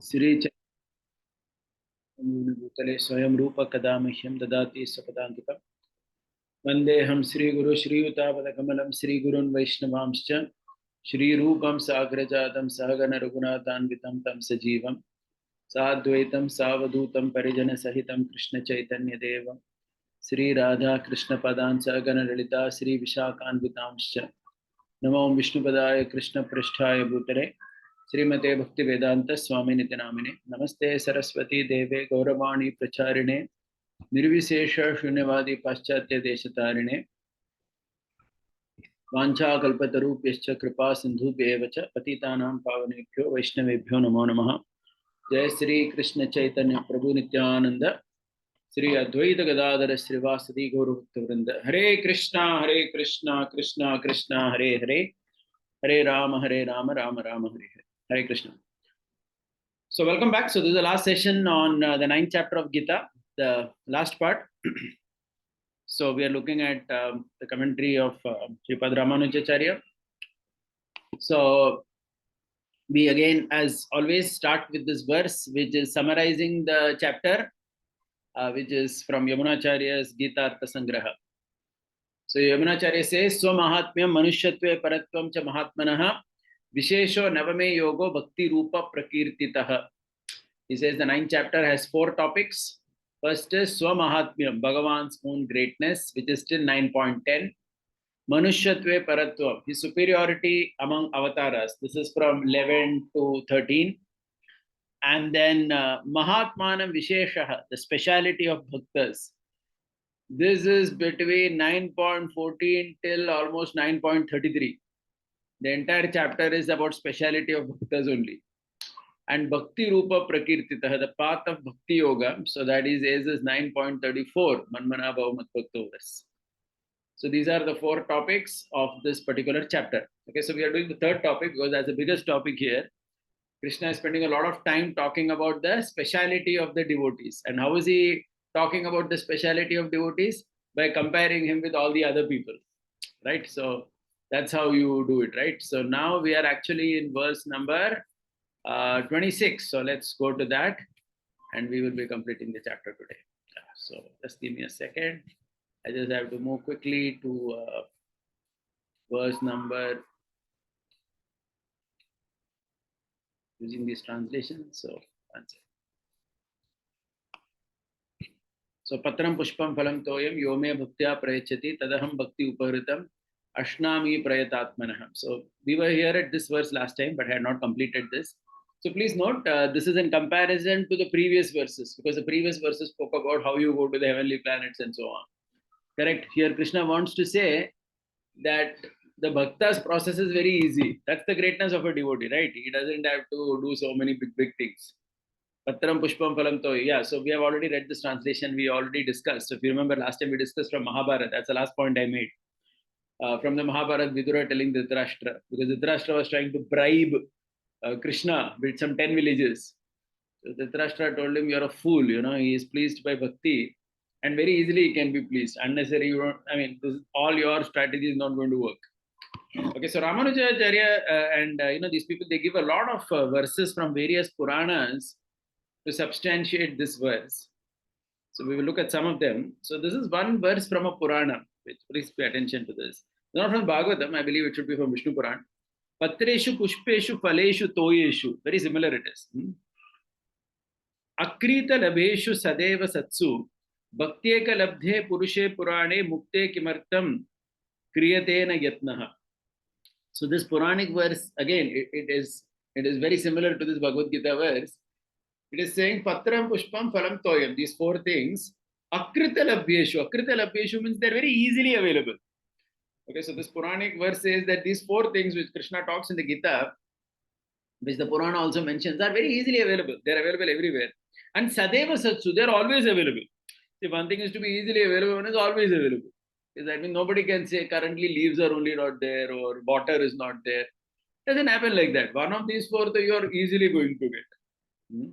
श्री भूतले स्वयं रूप कदा मह्यं ददाति स्वपदान्तिकम् वन्देऽहं श्रीगुरु श्रीयुतापदकमलं श्रीगुरुन् वैष्णवांश्च श्रीरूपं साग्रजातं सहगण रघुनाथान्वितं तं सजीवं साद्वैतं सावधूतं परिजनसहितं कृष्णचैतन्यदेवं श्रीराधा कृष्णपदान् सहगण ललिता श्रीविशाखान्वितांश्च नमो विष्णुपदाय कृष्णपृष्ठाय भूतले श्रीमते भक्तिवेदांत स्वामी नित्य नामिने नमस्ते सरस्वती देवे गौरवाणी प्रचारिणे निर्विशेष शून्यवादी पाश्चात्य देशतारिणे वाञ्छाकल्पतरुभ्यश्च कृपा सिन्धुभ्येव च पतितानां पावनेभ्यो वैष्णवेभ्यो नमो नमः। जय श्री कृष्ण चैतन्य प्रभु नित्यानंद श्री अद्वैत गदाधर श्रीवासदि गौरभक्तवृंद। हरे कृष्णा कृष्णा कृष्णा हरे हरे, हरे Ram Ram Ram Hare Hare. Hare Krishna. So welcome back. So this is the last session on the 9th chapter of Gita, the last part. So we are looking at the commentary of Sripad Ramanujacharya. So we again, as always, start with this verse, which is summarizing the chapter, which is from Yamunacharya's Gita Artha Sangraha. So Yamunacharya says, Swamahatmyam Manushyatve Paratvam Cha Mahatmanaha Vishesho Navame Yogo Bhakti Rupa Prakirtitaha. He says the 9th chapter has 4 topics. First is Swamahatmyam, Bhagavan's own greatness, which is still 9.10. Manushyatve Paratvam, his superiority among avatars. This is from 11 to 13. And then Mahatmanam Visheshaha, the speciality of bhaktas. This is between 9.14 till almost 9.33. The entire chapter is about speciality of bhaktas only. And Bhakti Rupa Prakirtitaha, the path of Bhakti Yoga. So that is 9.34, Manmana Bhavamat Bhaktovas. So these are the 4 topics of this particular chapter. Okay, so we are doing the 3rd topic because that's the biggest topic here. Krishna is spending a lot of time talking about the speciality of the devotees. And how is he talking about the speciality of devotees? By comparing him with all the other people, right? So that's how you do it, right? So now we are actually in verse number 26. So let's go to that and we will be completing the chapter today. So just give me a second. I just have to move quickly to verse number, using this translation. So one second. So Patram Pushpam Phalam Toyam Yome Bhaktya Prayachati Tadaham Bhakti Upahritam Ashnami Prayatatmanaham. So we were here at this verse last time, but had not completed this. So please note, this is in comparison to the previous verses, because the previous verses spoke about how you go to the heavenly planets and so on. Correct? Here Krishna wants to say that the bhakta's process is very easy. That's the greatness of a devotee, right? He doesn't have to do so many big things. Patram Pushpam Phalam Toy. Yeah, so we have already read this translation. We already discussed. So if you remember last time we discussed from Mahabharata. That's the last point I made. From the Mahabharata, Vidura telling Dhritarashtra, because Dhritarashtra was trying to bribe Krishna with some 10 villages. So Dhritarashtra told him, you're a fool, he is pleased by bhakti and very easily he can be pleased. Unnecessary, all your strategy is not going to work. Okay, so Ramanujacharya and these people, they give a lot of verses from various Puranas to substantiate this verse. So we will look at some of them. So this is one verse from a Purana, which please pay attention to this. Not from Bhagavatam, I believe it should be from Vishnu Puran. Patreshu Pushpeshu Phaleshu Toyeshu. Very similar it is. Akrita Labheshu Sadeva Satsu Bhakteka Labdhe Purushe Purane Mukte Kimartam Kriyatena Yatnaha. So this Puranic verse, again, it is very similar to this Bhagavad Gita verse. It is saying Patram Pushpam Phalam Toyam. These 4 things. Akrita Labhyeshu. Akrita Labhyeshu means they're very easily available. Okay, so this Puranic verse says that these 4 things which Krishna talks in the Gita, which the Purana also mentions, are very easily available. They're available everywhere. And Sadeva Satsu, they're always available. See, one thing is to be easily available, one is always available. Because that means nobody can say currently leaves are only not there or water is not there. It doesn't happen like that. One of these 4 you are easily going to get.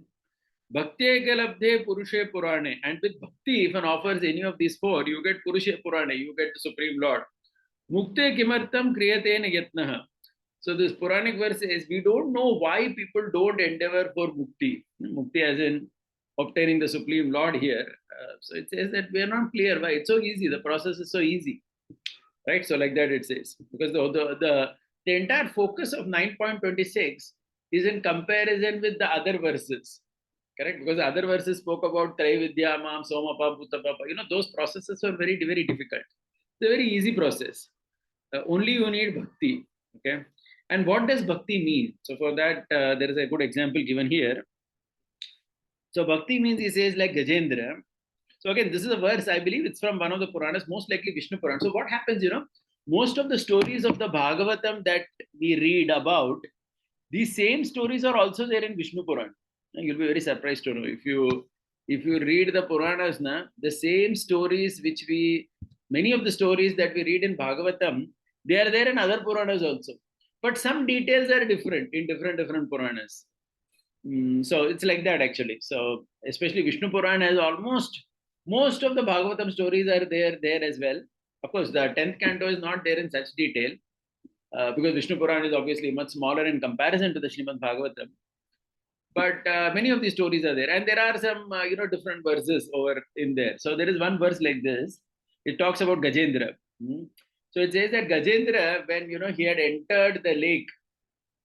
Bhakti Ekalabdhe Purushe Purane. And with Bhakti, if one offers any of these 4, you get Purushe Purane, you get the Supreme Lord. Mukte Kimartam Kriyatena Yatnaha. So this Puranic verse says, we don't know why people don't endeavor for mukti. Mukti as in obtaining the Supreme Lord here. So it says that we are not clear why. It's so easy. The process is so easy. Right? So like that it says. Because the entire focus of 9.26 is in comparison with the other verses. Correct? Because the other verses spoke about Traividya, Mam, Somapa, Bhutapapa. Those processes are very, very difficult. It's a very easy process. Only you need bhakti. Okay. And what does bhakti mean? So for that, there is a good example given here. So bhakti means, he says, like Gajendra. So again, this is a verse, I believe it's from one of the Puranas, most likely Vishnu Puran. So what happens, most of the stories of the Bhagavatam that we read about, these same stories are also there in Vishnu Puran. You'll be very surprised to know. If you read the Puranas, the same stories many of the stories that we read in Bhagavatam, they are there in other Puranas also. But some details are different in different Puranas. So it's like that actually. So especially Vishnu Puran has most of the Bhagavatam stories are there as well. Of course, the 10th canto is not there in such detail because Vishnu Puran is obviously much smaller in comparison to the Srimad Bhagavatam. But many of these stories are there, and there are some different verses over in there. So there is one verse like this. It talks about Gajendra. So it says that Gajendra, when he had entered the lake.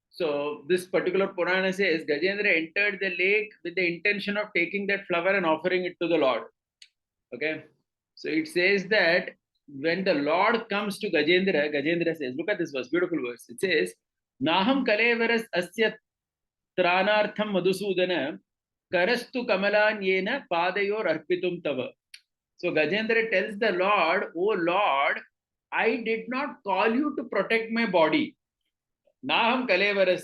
So this particular Purana says Gajendra entered the lake with the intention of taking that flower and offering it to the Lord. Okay. So it says that when the Lord comes to Gajendra, Gajendra says, look at this verse, beautiful verse. It says, Naham kalevaras asya tranartham madhusudana karastu kamalan yena padayor arpitum tava. So Gajendra tells the Lord, oh Lord, I did not call you to protect my body. Naham kalevaras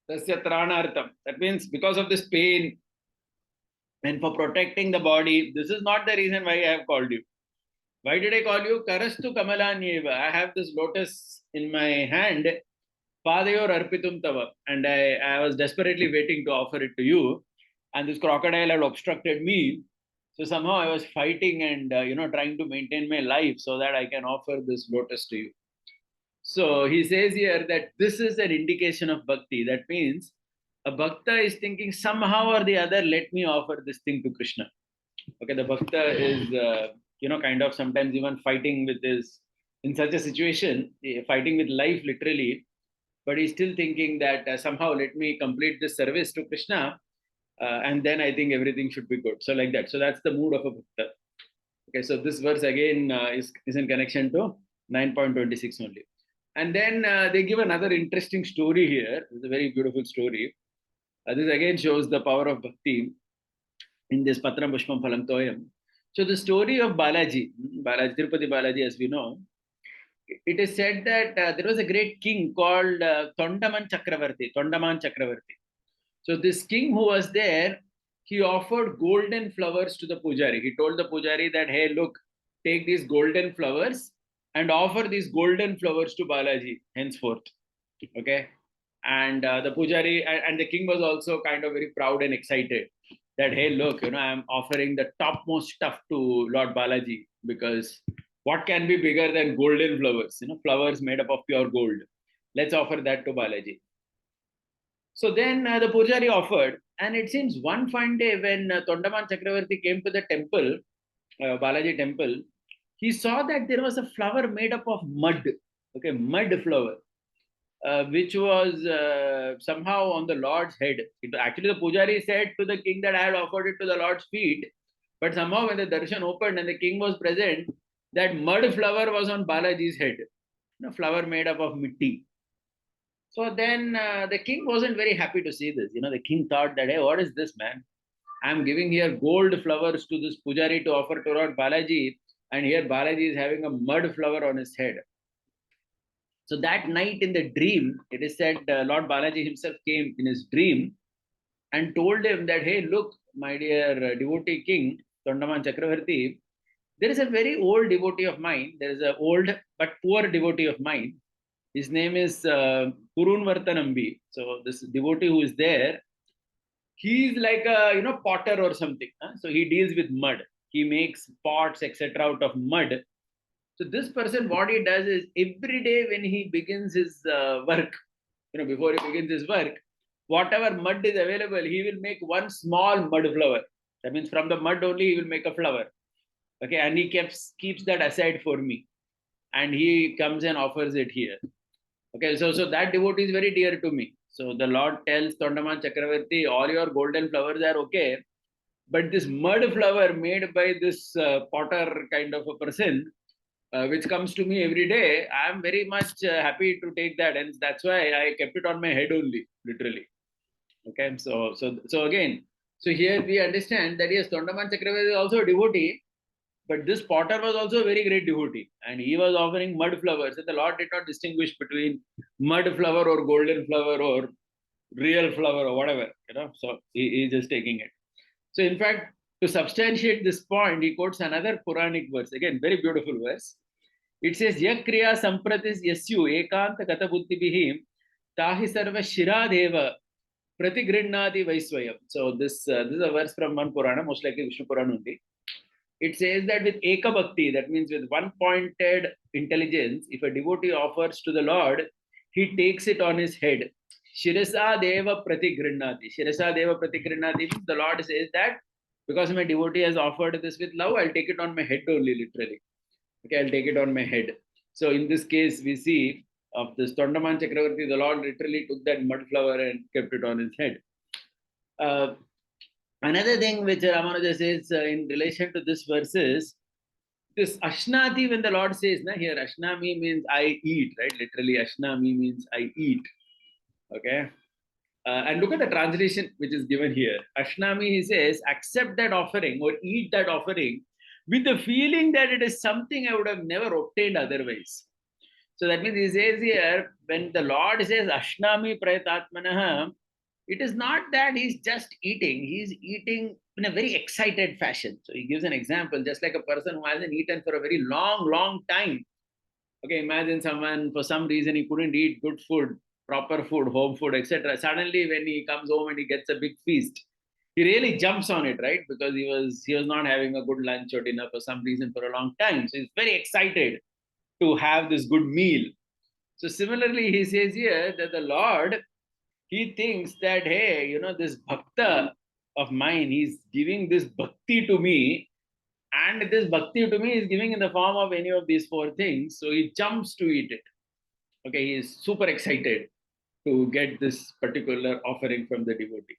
tasya tranartham. That means because of this pain and for protecting the body, this is not the reason why I have called you. Why did I call you? Karastu kamalanyeva. I have this lotus in my hand. Padayor arpitum tava. And I was desperately waiting to offer it to you. And this crocodile had obstructed me. So somehow I was fighting and trying to maintain my life so that I can offer this lotus to you. So he says here that this is an indication of bhakti. That means a bhakta is thinking somehow or the other, let me offer this thing to Krishna. Okay, the bhakta is, kind of sometimes even fighting with his, in such a situation, fighting with life literally, but he's still thinking that somehow let me complete this service to Krishna, and then I think everything should be good. So like that. So that's the mood of a bhakta. Okay, so this verse again is in connection to 9.26 only. And then they give another interesting story here. It's a very beautiful story. This again shows the power of bhakti in this Patram Pushpam Phalam Toyam. So the story of Tirupati Balaji, as we know, it is said that there was a great king called Tondaman Chakravarti. So this king who was there, he offered golden flowers to the pujari. He told the pujari that, hey, look, take these golden flowers and offer these golden flowers to Balaji henceforth. Okay. And the pujari and the king was also kind of very proud and excited that, hey, look, I'm offering the topmost stuff to Lord Balaji, because what can be bigger than golden flowers? Flowers made up of pure gold. Let's offer that to Balaji. So then the pujari offered, and it seems one fine day when Tondaman Chakravarti came to the temple, Balaji temple, he saw that there was a flower made up of mud, okay, mud flower, which was somehow on the Lord's head. Actually, the pujari said to the king that I had offered it to the Lord's feet, but somehow when the darshan opened and the king was present, that mud flower was on Balaji's head, flower made up of mitti. So then the king wasn't very happy to see this. The king thought that, hey, what is this, man? I'm giving here gold flowers to this pujari to offer to Lord Balaji, and here Balaji is having a mud flower on his head. So that night in the dream, it is said Lord Balaji himself came in his dream and told him that, hey, look, my dear devotee king, Tondaman Chakravarti, there is a very old devotee of mine. There is an old but poor devotee of mine. His name is Kurunvartanambi. So this devotee who is there, he's like a potter or something. So he deals with mud. He makes pots, etc., out of mud. So this person, what he does is every day when he begins his work, before he begins his work, whatever mud is available, he will make one small mud flower. That means from the mud only he will make a flower. Okay, and he keeps that aside for me, and he comes and offers it here. Okay, so that devotee is very dear to me. So the Lord tells Tondaman Chakravarti, all your golden flowers are okay, but this mud flower made by this potter kind of a person, which comes to me every day, I am very much happy to take that, and that's why I kept it on my head only, literally. Okay, so again, so here we understand that yes, Tondaman Chakravarti is also a devotee, but this potter was also a very great devotee, and he was offering mud flowers. And the Lord did not distinguish between mud flower or golden flower or real flower or whatever, So he's just taking it. So in fact, to substantiate this point, he quotes another Puranic verse. Again, very beautiful verse. It says, Yakriya sampratis yasyu ekanta kata buddhibhim tahi sarva shiradeva pratigrinnati vaisvayam. So this is a verse from one Purana, most likely Vishnu Purana only. It says that with Eka Bhakti, that means with one pointed intelligence, if a devotee offers to the Lord, he takes it on his head. Shirasa Deva Pratigrinnati. Shirasa Deva Pratigrinnati means the Lord says that because my devotee has offered this with love, I'll take it on my head only, literally. Okay, I'll take it on my head. So in this case, we see of this Tondaman Chakravarti, the Lord literally took that mud flower and kept it on his head. Another thing which Ramanuja says in relation to this verse is this Ashnati, when the Lord says, here Ashnami means I eat, right? Literally, Ashnami means I eat. Okay. And look at the translation which is given here. Ashnami, he says, accept that offering or eat that offering with the feeling that it is something I would have never obtained otherwise. So that means he says here, when the Lord says Ashnami Prayatatmanaha, it is not that he's just eating, he's eating in a very excited fashion. So he gives an example, just like a person who hasn't eaten for a very long time. Okay, imagine someone, for some reason, he couldn't eat good food, proper food, home food, etc. Suddenly, when he comes home and he gets a big feast, he really jumps on it, right? Because he was not having a good lunch or dinner for some reason for a long time. So he's very excited to have this good meal. So similarly, he says here that the Lord, he thinks that, hey, this bhakta of mine, he's giving this bhakti to me, and this bhakti to me is giving in the form of any of these four things. So he jumps to eat it. Okay, he is super excited to get this particular offering from the devotee.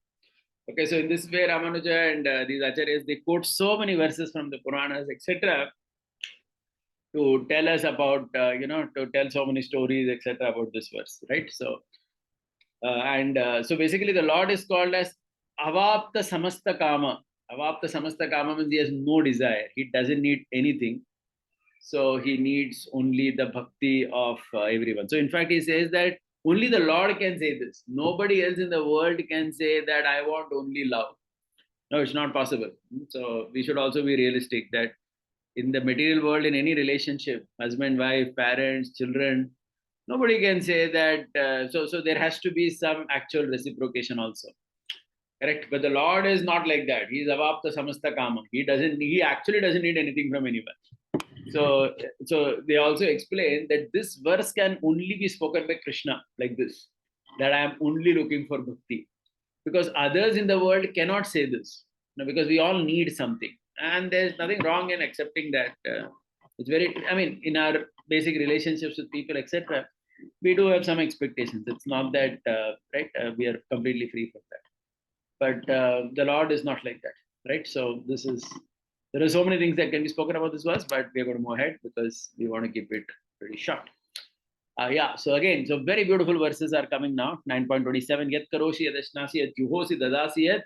Okay, so in this way, Ramanuja and these acharyas, they quote so many verses from the Puranas, etc., to tell us about, to tell so many stories, etc., about this verse, right? So, so basically, the Lord is called as Avapta Samasta Kama. Avapta Samasta Kama means he has no desire. He doesn't need anything. So he needs only the bhakti of everyone. So in fact, he says that only the Lord can say this. Nobody else in the world can say that I want only love. No, it's not possible. So we should also be realistic that in the material world, in any relationship, husband, wife, parents, children, nobody can say that. So there has to be some actual reciprocation also. Correct. But the Lord is not like that. He is Avapta Samasta Kama. He actually doesn't need anything from anyone. So they also explain that this verse can only be spoken by Krishna like this, that I am only looking for bhakti. Because others in the world cannot say this, because we all need something. And there's nothing wrong in accepting that. It's very, in our basic relationships with people, etc., we do have some expectations. It's not that, right, we are completely free from that. But the Lord is not like that, right? So there are so many things that can be spoken about this verse, but we're going to move ahead because we want to keep it pretty short. So again, so very beautiful verses are coming now. 9.27, Yat karoshi yadashnasi yat juhosi dadasi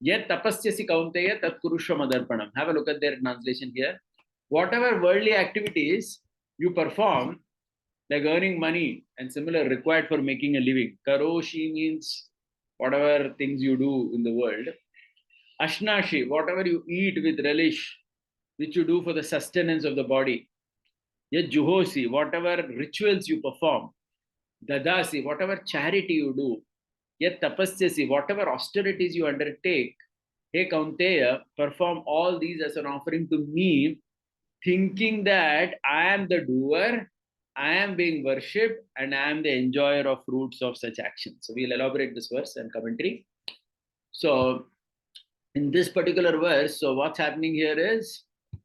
yat tapasyasi kaunteya tat kurushva madarpanam. Have a look at their translation here. Whatever worldly activities you perform, like earning money and similar required for making a living. Karoshi means whatever things you do in the world. Ashnashi, whatever you eat with relish, which you do for the sustenance of the body. Yet juhosi, whatever rituals you perform. Dadasi, whatever charity you do. Yet tapasyasi, whatever austerities you undertake. Hey Kaunteya, perform all these as an offering to me, thinking that I am the doer I am being worshipped and I am the enjoyer of fruits of such actions. So we'll elaborate this verse and commentary. So in this particular verse, so what's happening here is,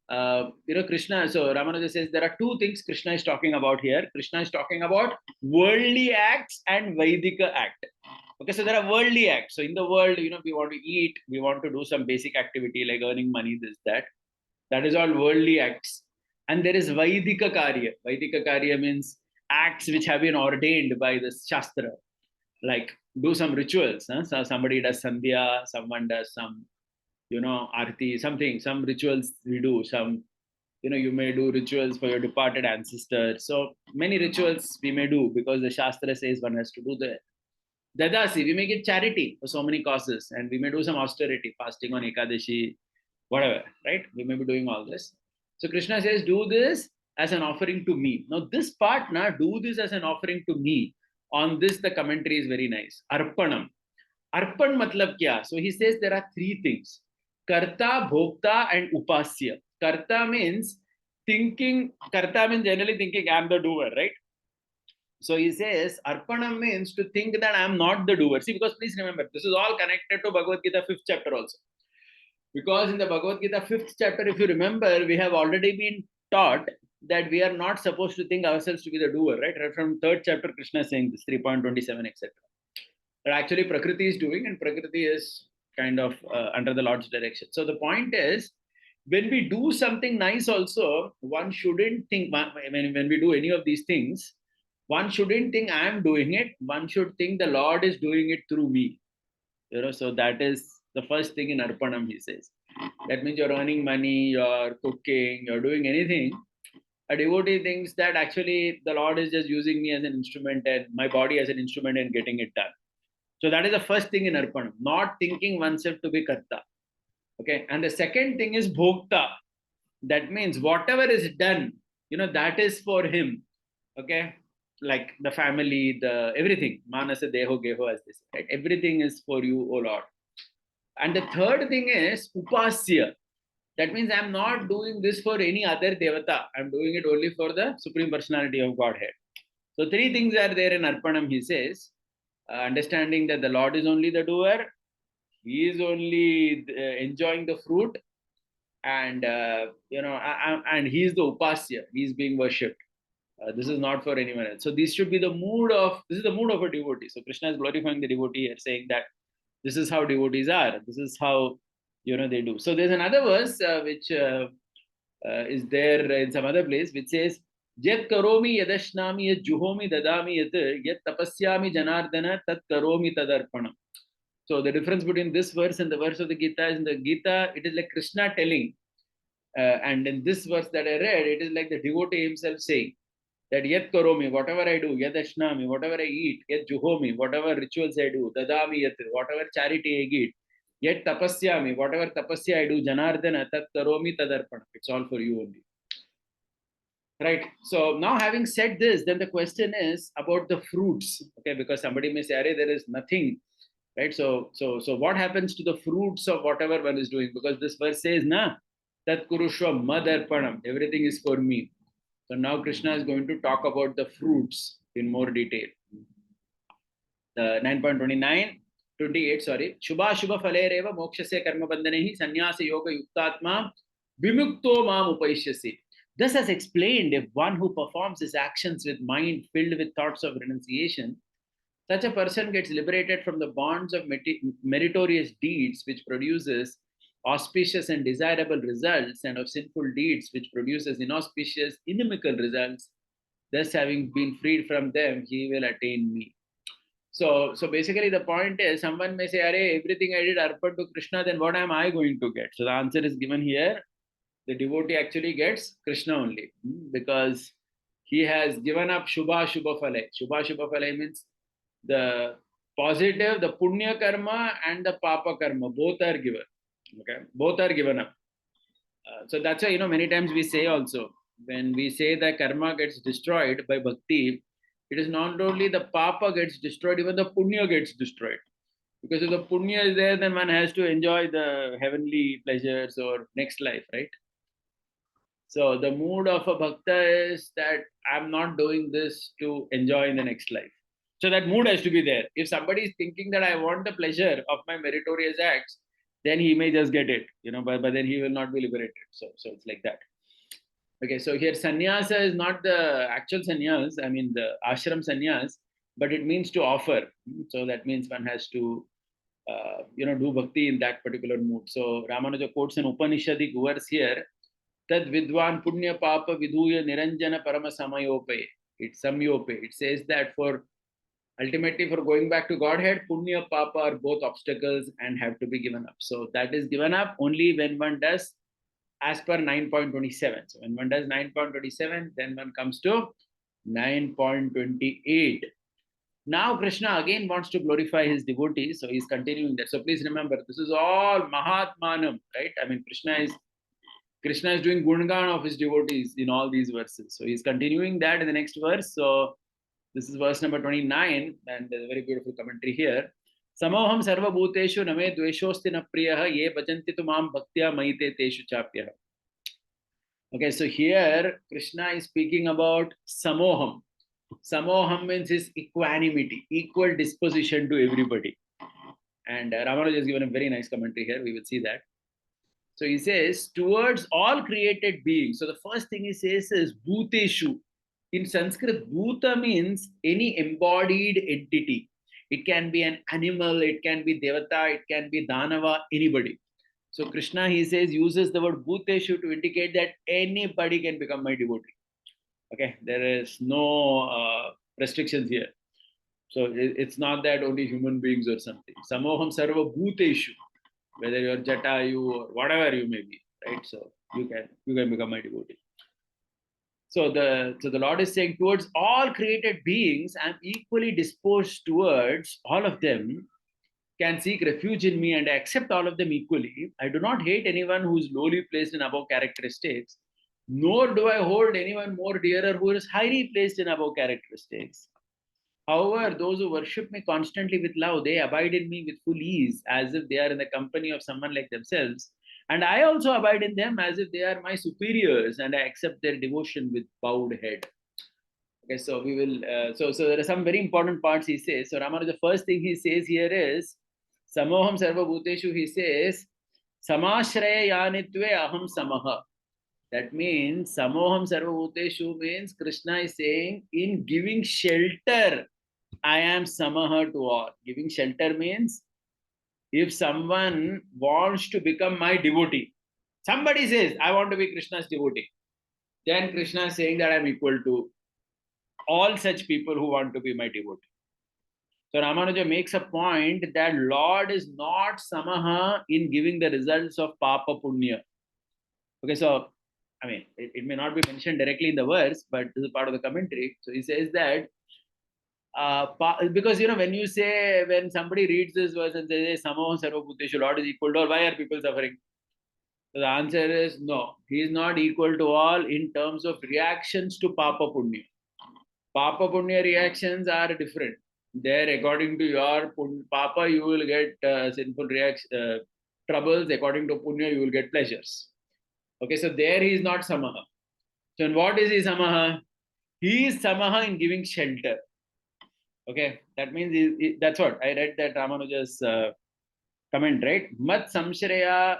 Krishna, so Ramanuja says there are two things Krishna is talking about here. Krishna is talking about worldly acts and Vaidika act. Okay, so there are worldly acts. So in the world, we want to eat, we want to do some basic activity like earning money, this, that. That is all worldly acts. And there is Vaidika Karya. Vaidika Karya means acts which have been ordained by the Shastra, like do some rituals. Huh? So somebody does Sandhya, someone does some, Arti, something, some rituals we do. Some, you may do rituals for your departed ancestors. So many rituals we may do because the Shastra says one has to do that. Dadasi, we may give charity for so many causes, and we may do some austerity, fasting on Ekadashi, whatever, right? We may be doing all this. So Krishna says, do this as an offering to me. Now, this part, now, do this as an offering to me. On this, the commentary is very nice. Arpanam. Arpan matlab kya? So he says there are three things. Karta, Bhokta, and Upasya. Karta means thinking, Karta means generally thinking I'm the doer, right? So he says, Arpanam means to think that I am not the doer. See, because please remember, this is all connected to Bhagavad Gita 5th chapter also. Because in the Bhagavad Gita 5th chapter, if you remember, we have already been taught that we are not supposed to think ourselves to be the doer, right? Right from 3rd chapter, Krishna is saying this, 3.27, etc. But actually, Prakriti is doing, and Prakriti is kind of under the Lord's direction. So the point is, when we do something nice also, one shouldn't think, when we do any of these things, one shouldn't think I am doing it. One should think the Lord is doing it through me. So that is the first thing in Arpanam, he says. That means you're earning money, you're cooking, you're doing anything. A devotee thinks that actually the Lord is just using me as an instrument and my body as an instrument and getting it done. So that is the first thing in Arpanam, not thinking oneself to be Karta. Okay. And the second thing is Bhokta. That means whatever is done, that is for him. Okay. Like the family, the everything. Manasa Deho Geho, as they say, right? Everything is for you, O Lord. And the third thing is Upasya. That means I'm not doing this for any other Devata. I'm doing it only for the Supreme Personality of Godhead. So three things are there in Arpanam, he says. Understanding that the Lord is only the doer, he is only enjoying the fruit, and and he is the upasya, he is being worshipped. This is not for anyone else. So this should be the mood of, this is the mood of a devotee. So Krishna is glorifying the devotee here, saying that this is how devotees are, this is how they do. So there's another verse which is there in some other place, which says, Yat karomi yadashnami yat juhomi dadami yat tapasyami janardana tat karomi tadarpanam. So the difference between this verse and the verse of the Gita is, in the Gita, it is like Krishna telling. And in this verse that I read, it is like the devotee himself saying that Yat karomi, whatever I do, Yat ashnami, whatever I eat, Yat juhomi, whatever rituals I do, Dadami yat, whatever charity I give, Yat tapasyami, whatever tapasya I do, Janardana, tat karomi tadarpana. It's all for you only. Right. So now, having said this, then the question is about the fruits. Okay, because somebody may say, "Arey, there is nothing." Right. So what happens to the fruits of whatever one is doing? Because this verse says, "Na tat kurushva madarpanam." Everything is for me. So now Krishna is going to talk about the fruits in more detail. 9.29, 28, sorry. Shubha Shubha Falereva Mokshasya Karma Bandhanehi Sannyasa Yoga Yuktatma Vimukto Mam Upaishyasi. Thus, as explained, if one who performs his actions with mind filled with thoughts of renunciation, such a person gets liberated from the bonds of meritorious deeds, which produces auspicious and desirable results, and of sinful deeds, which produces inauspicious, inimical results. Thus, having been freed from them, he will attain me. So basically the point is, someone may say, "Arey, everything I did arpan to Krishna, then what am I going to get?" So the answer is given here. The devotee actually gets Krishna only, because he has given up Shubha Shubha Phale. Shubha Shubha Phale means the positive, the Punya karma and the Papa karma, both are given. Okay, both are given up. So that's why, many times we say also, when we say that karma gets destroyed by bhakti, it is not only the Papa gets destroyed, even the Punya gets destroyed. Because if the Punya is there, then one has to enjoy the heavenly pleasures or next life, right? So the mood of a bhakta is that I'm not doing this to enjoy in the next life. So that mood has to be there. If somebody is thinking that I want the pleasure of my meritorious acts, then he may just get it, but then he will not be liberated. So it's like that. Okay, so here sannyasa is not the actual sannyas, I mean the ashram sannyas, but it means to offer. So that means one has to, do bhakti in that particular mood. So Ramanuja quotes an Upanishadic verse here, Tad Vidwan Punya Papa Vidhuya Niranjana Parama Samayope. It's Samyope. It says that ultimately for going back to Godhead, Punya Papa are both obstacles and have to be given up. So that is given up only when one does as per 9.27. So when one does 9.27, then one comes to 9.28. Now Krishna again wants to glorify his devotees, so he's continuing that. So please remember, this is all Mahatmanam, right? I mean, Krishna is doing gungan of his devotees in all these verses. So he's continuing that in the next verse. So this is verse number 29, and there's a very beautiful commentary here. Samoham sarva bhuteshu name dveshosti na priyaha ye bhajanti tu mam bhaktya maite teshu chapyaha. Okay, so here Krishna is speaking about samoham. Samoham means his equanimity, equal disposition to everybody. And Ramanuja has given a very nice commentary here. We will see that. So he says, towards all created beings. So the first thing he says is bhuteshu. In Sanskrit, bhuta means any embodied entity. It can be an animal, it can be devata, it can be danava, anybody. So Krishna, he says, uses the word bhuteshu to indicate that anybody can become my devotee. Okay, there is no restrictions here. So it's not that only human beings or something. Samoham sarva bhuteshu, whether you're Jatayu or whatever you may be, right? So you can become my devotee. So the Lord is saying, towards all created beings, I'm equally disposed towards all of them, can seek refuge in me, and I accept all of them equally. I do not hate anyone who is lowly placed in above characteristics, nor do I hold anyone more dearer who is highly placed in above characteristics. However, those who worship me constantly with love, they abide in me with full ease, as if they are in the company of someone like themselves. And I also abide in them as if they are my superiors, and I accept their devotion with bowed head. Okay, so we will. So there are some very important parts he says. So Ramanuja, the first thing he says here is Samoham Sarva Bhuteshu. He says Samashraya Yanitve Aham Samaha. That means Samoham Sarva Bhuteshu means Krishna is saying in giving shelter, I am Samaha to all. Giving shelter means if someone wants to become my devotee, somebody says, I want to be Krishna's devotee, then Krishna is saying that I'm equal to all such people who want to be my devotee. So Ramanuja makes a point that Lord is not Samaha in giving the results of Papa Punya. Okay, so I mean, it may not be mentioned directly in the verse, but this is part of the commentary. So he says that because when somebody reads this verse and says Samoham Sarva Bhuteshu, Lord is equal to all, why are people suffering? So the answer is no, he is not equal to all in terms of reactions to Papa Punya. Papa Punya reactions are different. There, according to your Papa, you will get sinful troubles. According to Punya, you will get pleasures. Okay, so there he is not Samaha. So in what is he Samaha? He is Samaha in giving shelter. Okay, that means that's what I read that Ramanuja's comment, right? Mat samshraya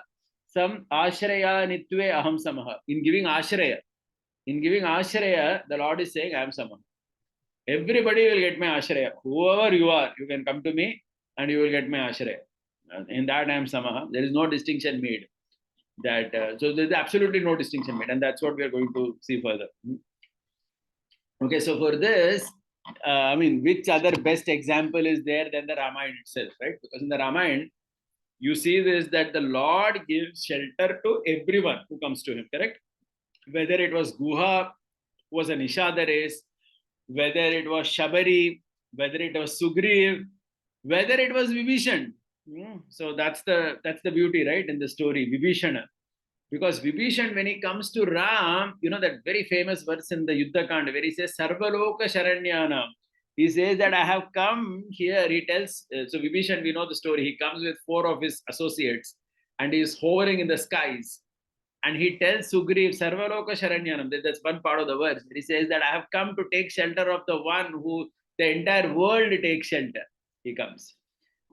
sam ashraya nitve aham Samaha. In giving ashraya, the Lord is saying, I am Samaha. Everybody will get my ashraya. Whoever you are, you can come to me and you will get my ashraya. In that I am Samaha. There is no distinction made. So there is absolutely no distinction made, and that's what we are going to see further. Okay, so for this, which other best example is there than the Ramayana itself, right? Because in the Ramayana, you see this that the Lord gives shelter to everyone who comes to him, correct? Whether it was Guha, who was a Nishada race, whether it was Shabari, whether it was Sugriv, whether it was Vibhishan. So that's the beauty, right, in the story, Vibhishana. Because Vibhishan, when he comes to Ram, that very famous verse in the Yuddha Kanda where he says, Sarvaloka Sharanyana. He says that I have come here, he tells, so Vibhishan, we know the story, he comes with 4 of his associates and he is hovering in the skies. And he tells Sugriv, Sarvaloka Sharanyanam, that's one part of the verse. He says that I have come to take shelter of the one who the entire world takes shelter. He comes.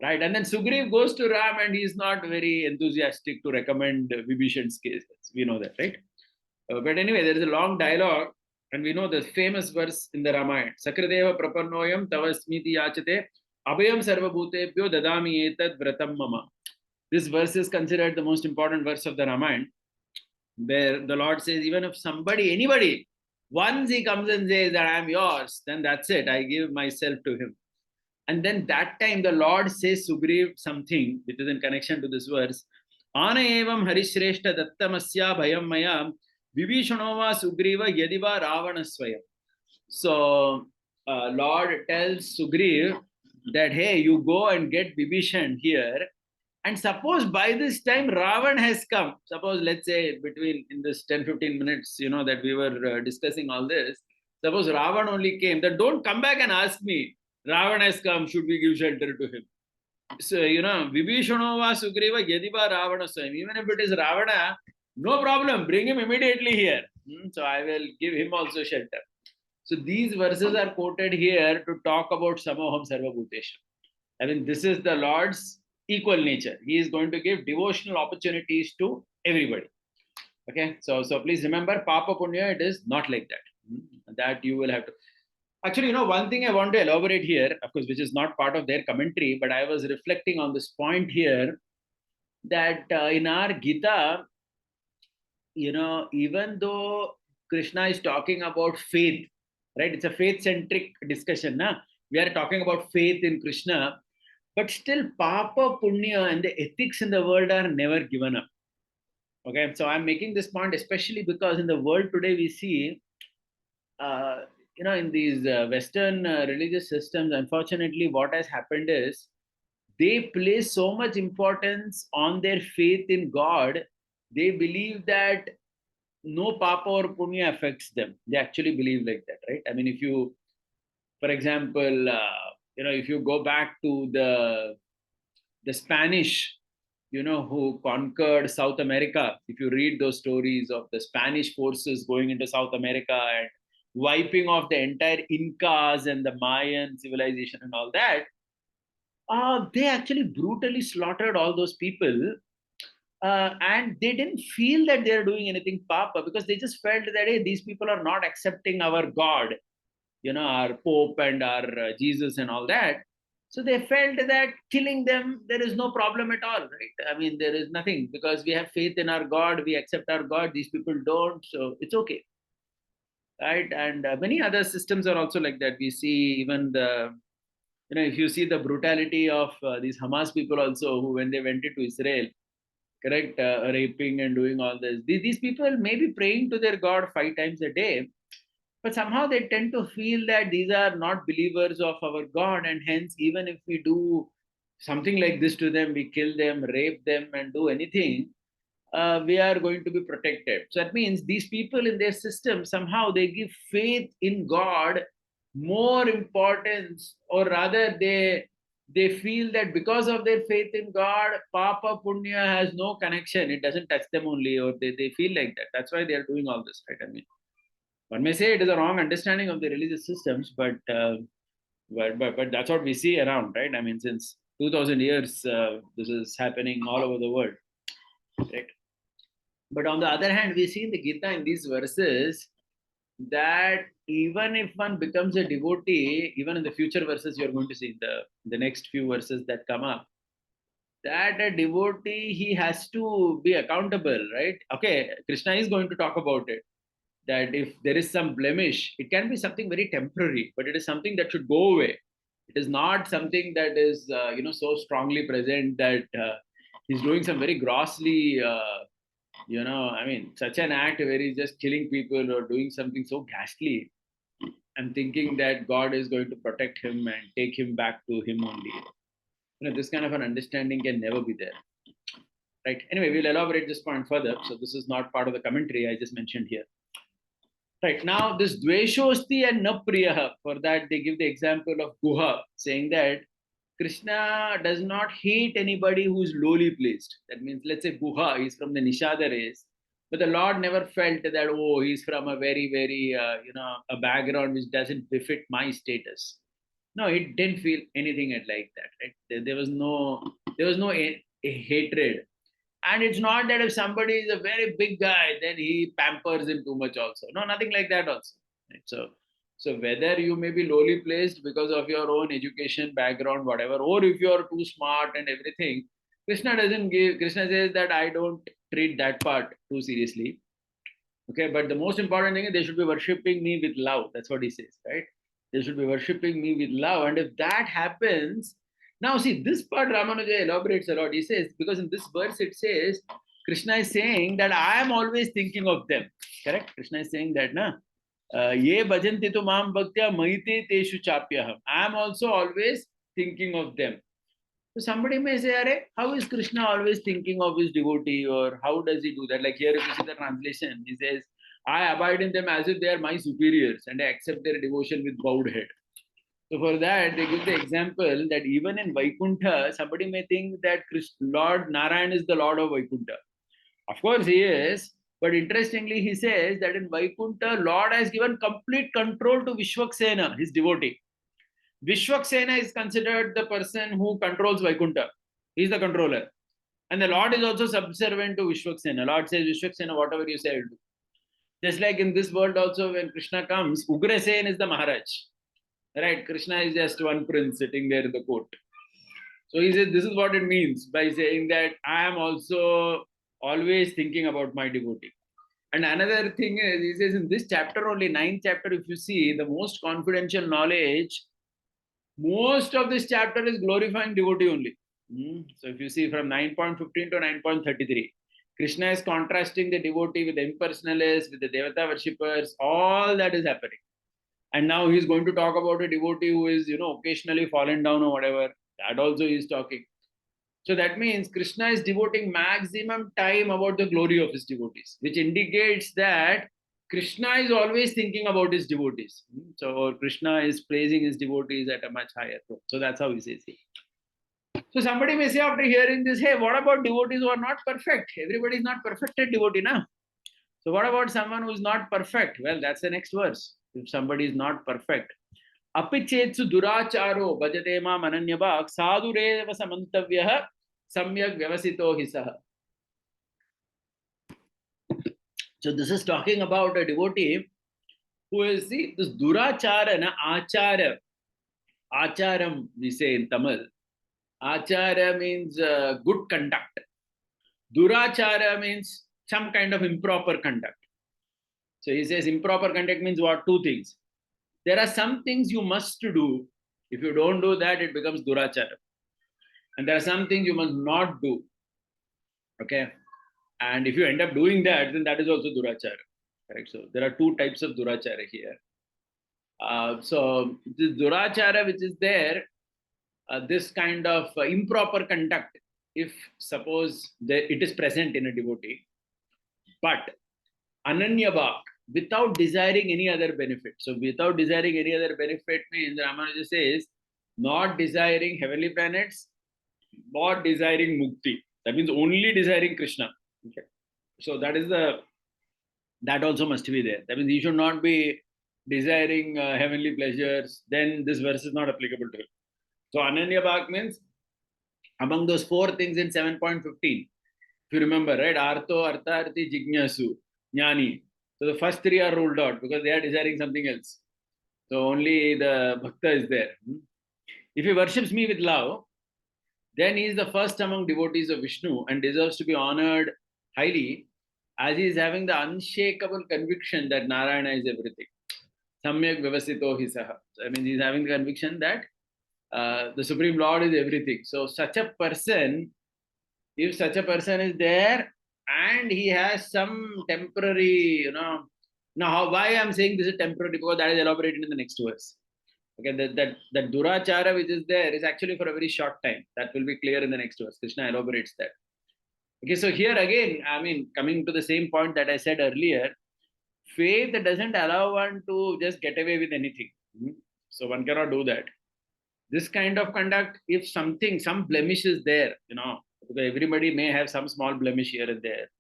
Right. And then Sugriv goes to Ram and he's not very enthusiastic to recommend Vibhishan's case. We know that, right? But anyway, there is a long dialogue, and we know the famous verse in the Ramayana. Sakradeva prapannoyam tavasmiti yachate abhayam sarvabhutebhyo dadami etad vratam mama. This verse is considered the most important verse of the Ramayana, where the Lord says, even if somebody, anybody, once he comes and says that I am yours, then that's it. I give myself to him. And then that time the Lord says Sugriv something which is in connection to this verse. Ana evam harishreshta dattamasya bhayam maya vibhishanova sugriva yadiva ravanasvayam. So Lord tells Sugriv that, hey, you go and get Vibhishan here. And suppose by this time Ravan has come. Suppose, let's say, between in this 10-15 minutes, that we were discussing all this. Suppose Ravan only came. Then don't come back and ask me. Ravan has come. Should we give shelter to him? So, Vibhishanova Sugriva Yadiva Ravana Swayam. Even if it is Ravana, no problem. Bring him immediately here. So I will give him also shelter. So these verses are quoted here to talk about Samoham Sarvabhutesha. I mean, this is the Lord's equal nature. He is going to give devotional opportunities to everybody. Okay, so please remember, Papa Punya, it is not like that. That you will have to. Actually, one thing I want to elaborate here, of course, which is not part of their commentary, but I was reflecting on this point here, that in our Gita, even though Krishna is talking about faith, right? It's a faith-centric discussion. We are talking about faith in Krishna, but still Papa, Punya and the ethics in the world are never given up. Okay, so I'm making this point especially because in the world today we see, in these Western religious systems, unfortunately, what has happened is they place so much importance on their faith in God. They believe that no Papa or Punya affects them. They actually believe like that, right? I mean, if you, for example, if you go back to the Spanish, who conquered South America, if you read those stories of the Spanish forces going into South America and wiping off the entire Incas and the Mayan civilization and all that, they actually brutally slaughtered all those people. And they didn't feel that they're doing anything Papa, because they just felt that, hey, these people are not accepting our God, our Pope and our Jesus and all that. So they felt that killing them, there is no problem at all, right? I mean, there is nothing, because we have faith in our God, we accept our God, these people don't, so it's okay, right? And many other systems are also like that. We see even if you see the brutality of these Hamas people also, who when they went into Israel, correct, raping and doing all this. These people may be praying to their God 5 times a day, but somehow they tend to feel that these are not believers of our God, and hence, even if we do something like this to them, we kill them, rape them, and do anything, we are going to be protected. So that means these people in their system, somehow they give faith in God more importance, or rather they feel that because of their faith in God, Papa Punya has no connection. It doesn't touch them only, or they feel like that. That's why they are doing all this, right? I mean, one may say it is a wrong understanding of the religious systems, but that's what we see around, right? I mean, since 2000 years, this is happening all over the world, right? But on the other hand, we see in the Gita, in these verses, that even if one becomes a devotee, even in the future verses you're going to see, the next few verses that come up, that a devotee, he has to be accountable, right? Okay, Krishna is going to talk about it, that if there is some blemish, it can be something very temporary, but it is something that should go away. It is not something that is, so strongly present that he's doing some very grossly, I mean, such an act where he's just killing people or doing something so ghastly, and thinking that God is going to protect him and take him back to him only. This kind of an understanding can never be there. Right. Anyway, we'll elaborate this point further. So this is not part of the commentary I just mentioned here. Right. Now, this Dveshosti and Napriyaha, for that they give the example of Guha, saying that Krishna does not hate anybody who is lowly placed. That means, let's say Guha is from the Nishada race. But the Lord never felt that, oh, he's from a very, very, a background which doesn't befit my status. No, it didn't feel anything like that. Right? There was no a hatred. And it's not that if somebody is a very big guy, then he pampers him too much also. No, nothing like that also. Right? So whether you may be lowly placed because of your own education background, whatever, or if you are too smart and everything, Krishna says that I don't treat that part too seriously. Okay, but the most important thing is they should be worshipping me with love. That's what he says, right? They should be worshipping me with love. And if that happens, now see, this part Ramanuja elaborates a lot. He says, because in this verse it says, Krishna is saying that I am always thinking of them. Correct? Krishna is saying that, na? Ye bhajanti tu mam bhaktya mahite teshu chapyaham. I am also always thinking of them. So somebody may say, Are, how is Krishna always thinking of his devotee, or how does he do that? Like here, if you see the translation, he says, I abide in them as if they are my superiors and I accept their devotion with bowed head. So for that, they give the example that even in Vaikuntha, somebody may think that Lord Narayan is the Lord of Vaikuntha. Of course, he is. But interestingly, he says that in Vaikuntha, Lord has given complete control to Vishwaksena, his devotee. Vishwaksena is considered the person who controls Vaikuntha. He is the controller. And the Lord is also subservient to Vishwaksena. Lord says, Vishwaksena, whatever you say, I'll do. Just like in this world also, when Krishna comes, Ugrasen is the Maharaj. Right? Krishna is just one prince sitting there in the court. So he says, this is what it means by saying that I am also always thinking about my devotee. And another thing is, he says in this chapter, only 9th chapter, if you see, the most confidential knowledge, most of this chapter is glorifying devotee only. So if you see from 9.15 to 9.33, Krishna is contrasting the devotee with the impersonalists, with the Devata worshippers, all that is happening. And now he's going to talk about a devotee who is, occasionally fallen down or whatever. That also he's talking. So that means Krishna is devoting maximum time about the glory of his devotees, which indicates that Krishna is always thinking about his devotees. So Krishna is praising his devotees at a much higher level. So that's how he says it. So somebody may say after hearing this, hey, what about devotees who are not perfect? Everybody is not perfected devotee, na? So what about someone who is not perfect? Well, that's the next verse. If somebody is not perfect. Apichetsu duracharo bhajate ma mananyabhak sadhureva samantavyah samyak vyavasito hisaha. So this is talking about a devotee who is, see, this durachara, na, achara. Acharam, we say in Tamil. Achara means good conduct. Durachara means some kind of improper conduct. So he says improper conduct means what? Two things. There are some things you must do. If you don't do that, it becomes durachara. And there are some things you must not do. Okay. And if you end up doing that, then that is also durachara. Correct. So there are two types of durachara here. So this durachara which is there, this kind of improper conduct, if suppose it is present in a devotee, but ananyabhak, without desiring any other benefit. So without desiring any other benefit means Ramanuja says not desiring heavenly planets, not desiring mukti. That means only desiring Krishna. Okay. So that also must be there. That means he should not be desiring heavenly pleasures. Then this verse is not applicable to him. So ananyabhak means among those four things in 7.15. If you remember, right? Artho, Artharthi, Jignasu, Jnani. So the first three are ruled out because they are desiring something else. So only the bhakta is there. If he worships me with love, then he is the first among devotees of Vishnu and deserves to be honored highly, as he is having the unshakable conviction that Narayana is everything. Samyak vyavasito hisaha. I mean, he's having the conviction that the Supreme Lord is everything. So such a person, if such a person is there and he has some temporary, now why I'm saying this is temporary, because that is elaborated in the next verse. Okay, that durachara which is there is actually for a very short time. That will be clear in the next verse. Krishna elaborates that. Okay, so here again, I mean, coming to the same point that I said earlier, faith doesn't allow one to just get away with anything. So one cannot do that. This kind of conduct, if some blemish is there, because everybody may have some small blemish here and there.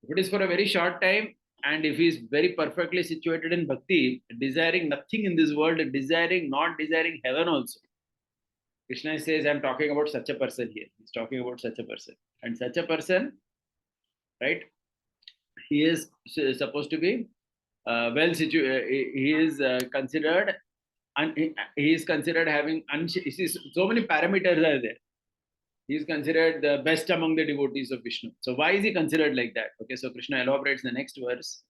If it is for a very short time, and if he is very perfectly situated in bhakti, desiring nothing in this world, not desiring heaven also. Krishna says, I'm talking about such a person here. He's talking about such a person. And such a person, right? He is supposed to be well situated. He is considered, he is considered having, so many parameters are there. He is considered the best among the devotees of Vishnu. So why is he considered like that? Okay, so Krishna elaborates the next verse.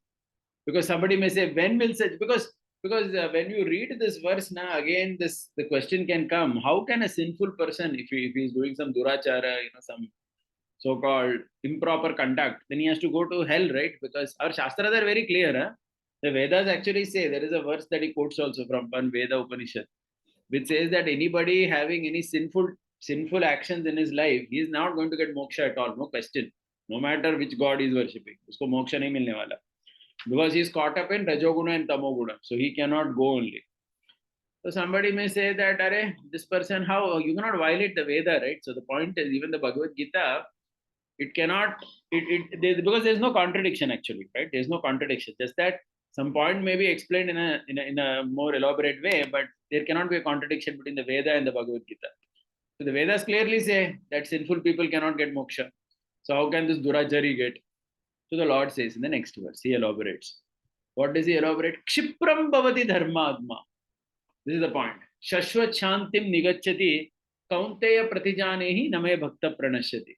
Because somebody may say, when will such, because when you read this verse now, again, the question can come, how can a sinful person, if he is doing some durachara, some so-called improper conduct, then he has to go to hell, right? Because our Shastras are very clear. Huh? The Vedas actually say, there is a verse that he quotes also from one Veda Upanishad, which says that anybody having any sinful actions in his life, he is not going to get moksha at all, no question. No matter which god he is worshipping, usko moksha nahi milne wala. Because he is caught up in Rajoguna and Tamoguna, so he cannot go only. So somebody may say that, Are, this person, how you cannot violate the Veda, right? So the point is, even the Bhagavad Gita, it cannot, because there's no contradiction actually, right? There's no contradiction. Just that some point may be explained in a more elaborate way, but there cannot be a contradiction between the Veda and the Bhagavad Gita. So the Vedas clearly say that sinful people cannot get moksha. So how can this Durachari get? So the Lord says in the next verse, he elaborates. What does he elaborate? Kshipram bhavati dharmadma. This is the point. Shashvat shantim nigacchati kaunteya pratijanehi name bhakta pranashyati.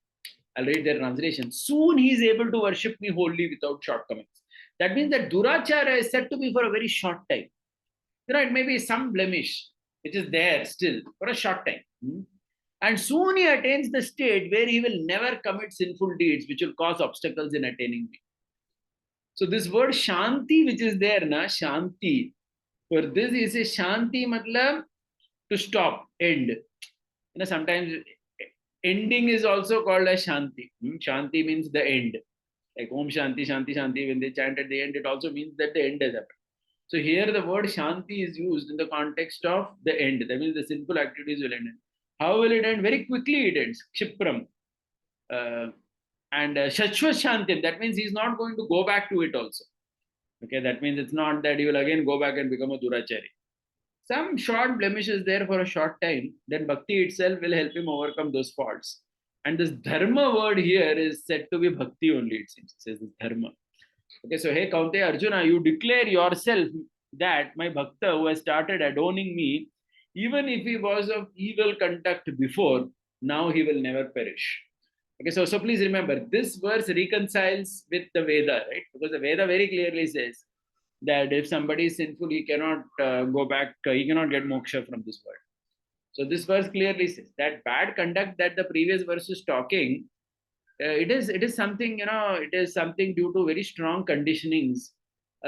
I'll read their translation. Soon he is able to worship me wholly without shortcomings. That means that Durachara is said to be for a very short time. It may be some blemish which is there still for a short time. And soon he attains the state where he will never commit sinful deeds which will cause obstacles in attaining me. So this word Shanti which is there, na Shanti, for this is a Shanti matlab to stop, end. Sometimes ending is also called as Shanti. Shanti means the end. Like Om Shanti, Shanti, Shanti, when they chant at the end, it also means that the end has happened. So here the word Shanti is used in the context of the end. That means the sinful activities will end. How will it end? Very quickly it ends. Kshipram. And Shashvat Shantim, that means he's not going to go back to it also. Okay, that means it's not that he will again go back and become a Durachari. Some short blemishes there for a short time, then Bhakti itself will help him overcome those faults. And this Dharma word here is said to be Bhakti only, it seems. It says this Dharma. Okay, so hey Kaunteya Arjuna, you declare yourself that my Bhakta who has started adorning me, even if he was of evil conduct before, now he will never perish. Okay, so please remember, this verse reconciles with the Veda, right? Because the Veda very clearly says that if somebody is sinful, he cannot go back, he cannot get moksha from this world. So this verse clearly says that bad conduct that the previous verse is talking, it is something, it is something due to very strong conditionings,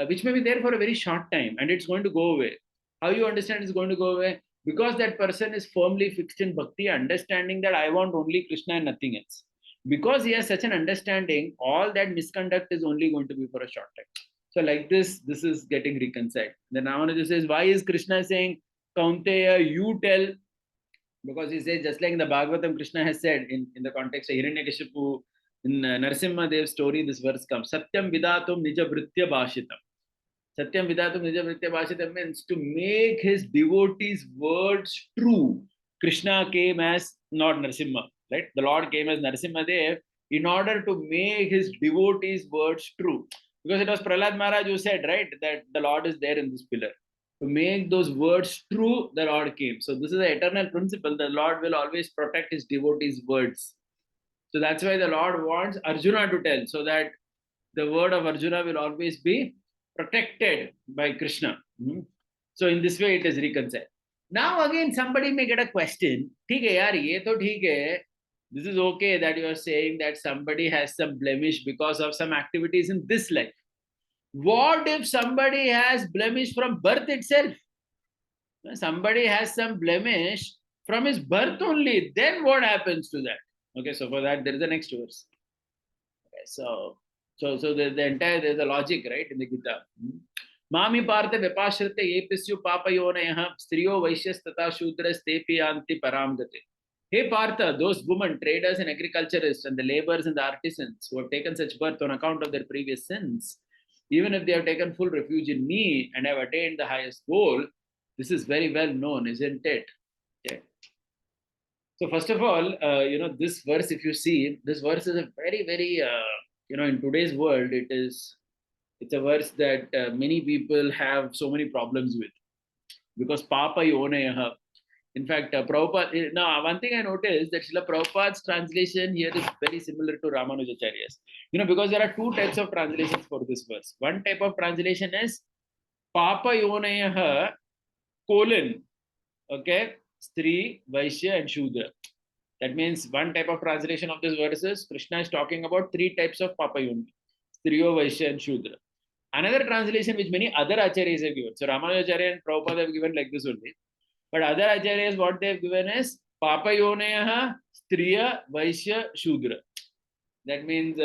which may be there for a very short time, and it's going to go away. How you understand it's going to go away? Because that person is firmly fixed in bhakti, understanding that I want only Krishna and nothing else. Because he has such an understanding, all that misconduct is only going to be for a short time. So like this is getting reconciled. Then Ramanuja says, why is Krishna saying, Kaunteya, you tell? Because he says, just like in the Bhagavatam, Krishna has said in the context of Hiranyakashipu, in Narasimha Dev's story, this verse comes, Satyam Vidatum Nija Vritya Bhashitam. Satyam Vidatum Nija Vritya Bhashitam means to make his devotees' words true. Krishna came as not Narasimha, right? The Lord came as Narasimha Dev in order to make his devotees' words true. Because it was Prahlad Maharaj who said, right, that the Lord is there in this pillar. To make those words true, the Lord came. So this is the eternal principle. The Lord will always protect his devotees' words. So that's why the Lord wants Arjuna to tell, so that the word of Arjuna will always be protected by Krishna. So in this way, it is reconciled. Now again, somebody may get a question. ठीक है यार, ये तो ठीक है. This is okay that you are saying that somebody has some blemish because of some activities in this life. What if somebody has blemish from birth itself? Somebody has some blemish from his birth only. Then what happens to that? Okay, so for that, there is the next verse. Okay, so the entire, there's a logic, right, in the Gita. Mami partha vipashrite episyu papayonayah striyo vaishyas tata shudras tepi anti paramgate. Hey Partha, those women, traders and agriculturists, and the laborers and the artisans who have taken such birth on account of their previous sins, even if they have taken full refuge in me and have attained the highest goal, this is very well known, isn't it? Yeah. So first of all, this verse, if you see, this verse is a very, very, in today's world, it's a verse that many people have so many problems with because Papa Yonayaha. In fact, Prabhupada, now one thing I noticed that Srila Prabhupada's translation here is very similar to Ramanujacharya's. Because there are two types of translations for this verse. One type of translation is Papa Yonayaha colon, okay, Stri, Vaishya and Shudra. That means one type of translation of this verse is Krishna is talking about three types of Papa Yoni, Striyo, Vaishya and Shudra. Another translation which many other acharyas have given. So Ramanujacharya and Prabhupada have given like this only. But other acharyas, what they have given is Papa Yoneyaha, Striya, Vaishya, Shudra. That means,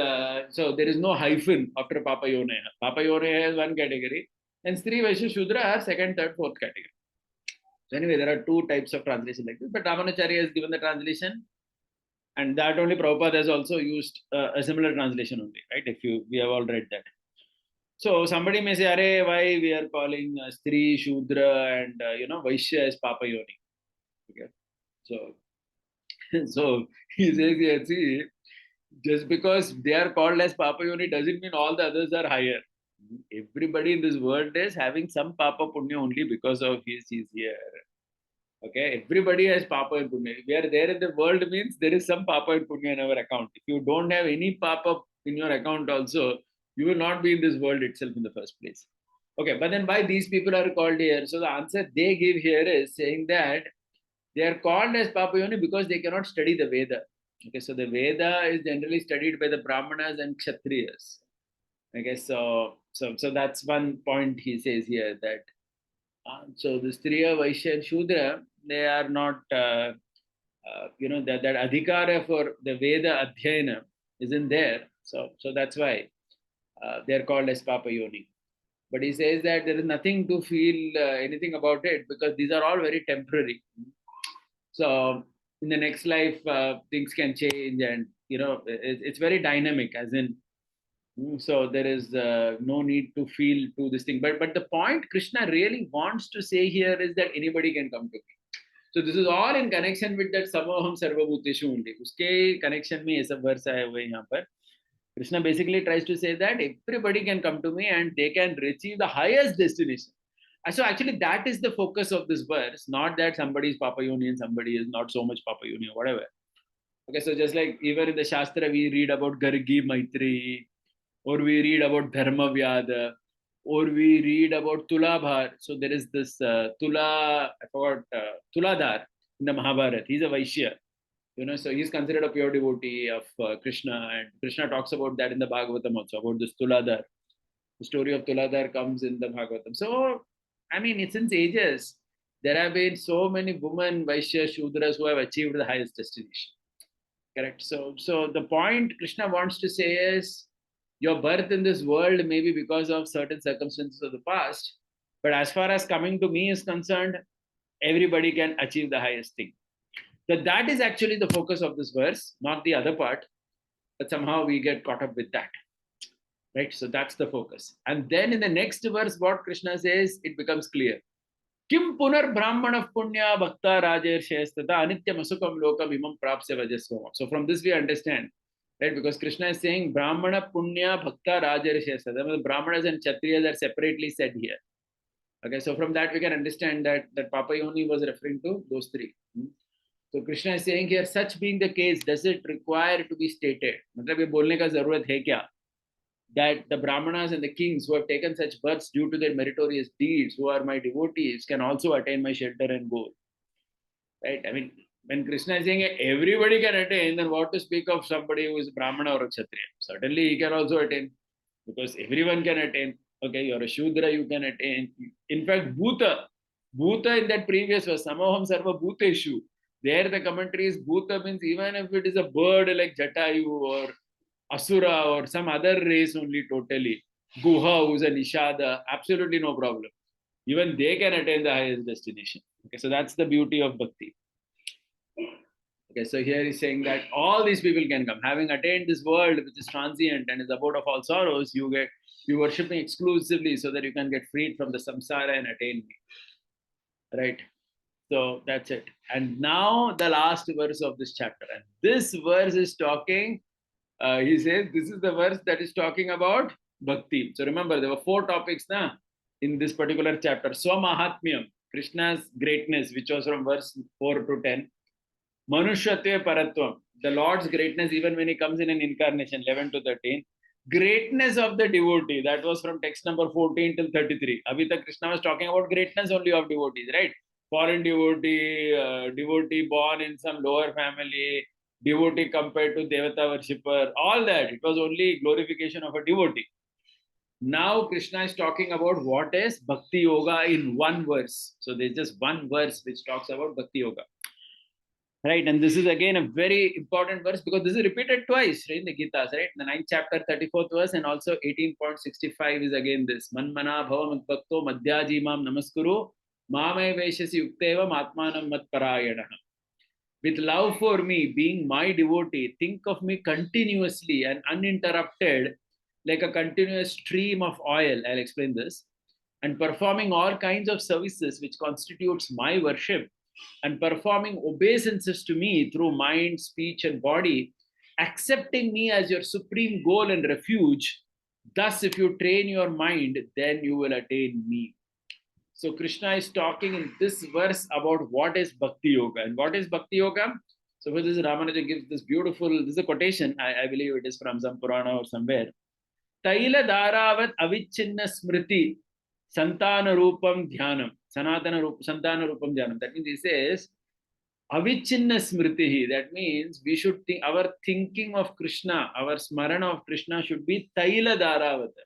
so there is no hyphen after Papa Yoneyaha. Papa Yoneyaha is one category, and Stri, Vaishya, Shudra are second, third, fourth category. So anyway, there are two types of translation like this. But Ramanujacharya has given the translation, and that only Prabhupada has also used a similar translation only, right? We have all read that. So somebody may say, "Arey, why we are calling Stri, Shudra, and Vaishya as Papa Yoni?" Okay, so he says here, see, just because they are called as Papa Yoni doesn't mean all the others are higher. Everybody in this world is having some Papa Punya only because of he's here. Okay, everybody has Papa and Punya. We are there in the world means there is some Papa and Punya in our account. If you don't have any Papa in your account also, you will not be in this world itself in the first place. Okay, but then why these people are called here? So the answer they give here is saying that they are called as Papa Yoni because they cannot study the Veda. Okay, so the Veda is generally studied by the Brahmanas and Kshatriyas. Okay, so that's one point he says here that so the Striya, Vaishya, and Shudra, they are not, that adhikara for the Veda Adhyayana isn't there. So that's why they are called as Papa Yoni. But he says that there is nothing to feel anything about it because these are all very temporary. So in the next life, things can change, and it's very dynamic. As in, so there is no need to feel to this thing. But the point Krishna really wants to say here is that anybody can come to me. So this is all in connection with that Samoham Sarvabhuteshu only. Uske connection mein ye sab verse aaye hue yahan par. Krishna basically tries to say that everybody can come to me and they can achieve the highest destination. So actually that is the focus of this verse, not that somebody is Papa Yoni and somebody is not so much Papa Yoni or whatever. Okay, so just like even in the Shastra we read about Gargi Maitri, or we read about Dharma Vyada, or we read about Tulabhar. So there is this Tuladhar in the Mahabharata. He's a Vaishya. So he's considered a pure devotee of Krishna, and Krishna talks about that in the Bhagavatam also, about this Tuladhar. The story of Tuladhar comes in the Bhagavatam. So, I mean, since ages, there have been so many women, Vaishya, Shudras, who have achieved the highest destination. Correct. So the point Krishna wants to say is, your birth in this world may be because of certain circumstances of the past, but as far as coming to me is concerned, everybody can achieve the highest thing. That is actually the focus of this verse, not the other part, but somehow we get caught up with that. Right? So that's the focus. And then in the next verse, what Krishna says, it becomes clear. Kim punar brahmana punya bhakta rajarshayastata anityam asukam lokam imam prapsya vajasvama. So from this we understand, right? Because Krishna is saying brahmana punya bhakta rajarshayastata. Brahmanas and Kshatriyas are separately said here. Okay, so from that we can understand that Papa Yoni was referring to those three. So Krishna is saying here, such being the case, does it require to be stated? मतलब ये बोलने का जरूरत है क्या? That the Brahmanas and the kings who have taken such births due to their meritorious deeds, who are my devotees, can also attain my shelter and goal. Right? I mean, when Krishna is saying everybody can attain, then what to speak of somebody who is Brahmana or a Kshatriya? Certainly he can also attain, because everyone can attain. Okay, you're a Shudra, you can attain. In fact, Bhuta in that previous verse, Samoham Sarva Bhuteshu. There the commentary is Bhuta means even if it is a bird like Jatayu or Asura or some other race only totally, Guha who's a Nishada, absolutely no problem. Even they can attain the highest destination. Okay, so that's the beauty of Bhakti. Okay, so here he's saying that all these people can come. Having attained this world which is transient and is abode of all sorrows, you worship me exclusively so that you can get freed from the samsara and attain me. Right? So that's it. And now the last verse of this chapter. And this verse is talking, he says, this is the verse that is talking about bhakti. So remember, there were 4 topics in this particular chapter. Swamahatmyam, Krishna's greatness, which was from verse 4 to 10. Manushyatve Paratvam, the Lord's greatness, even when he comes in an incarnation, 11 to 13. Greatness of the devotee, that was from text number 14 till 33. Abhita Krishna was talking about greatness only of devotees, right? Foreign devotee, devotee born in some lower family, devotee compared to Devata worshipper, all that. It was only glorification of a devotee. Now Krishna is talking about what is Bhakti Yoga in one verse. So there's just one verse which talks about Bhakti Yoga. Right, and this is again a very important verse because this is repeated twice, right, in the Gita, right? The 9th chapter, 34th verse, and also 18.65 is again this. Manmana bhava madbhakto madhyajimam namaskuru mamay vaishasi yuktevam atmanam matparayana. With love for me, being my devotee, think of me continuously and uninterrupted, like a continuous stream of oil. I'll explain this. And performing all kinds of services which constitutes my worship, and performing obeisances to me through mind, speech, and body, accepting me as your supreme goal and refuge. Thus, if you train your mind, then you will attain me. So Krishna is talking in this verse about what is Bhakti Yoga. And what is Bhakti Yoga? So for this, Ramanuja gives this beautiful, this is a quotation, I believe it is from some Purana or somewhere. Taila Dharavat Avichinna Smriti Santana Rupam Dhyanam. Santana Rupam Dhyanam. That means he says, Avichinna Smritihi. That means we should think, our thinking of Krishna, our smarana of Krishna should be Taila Dharavata.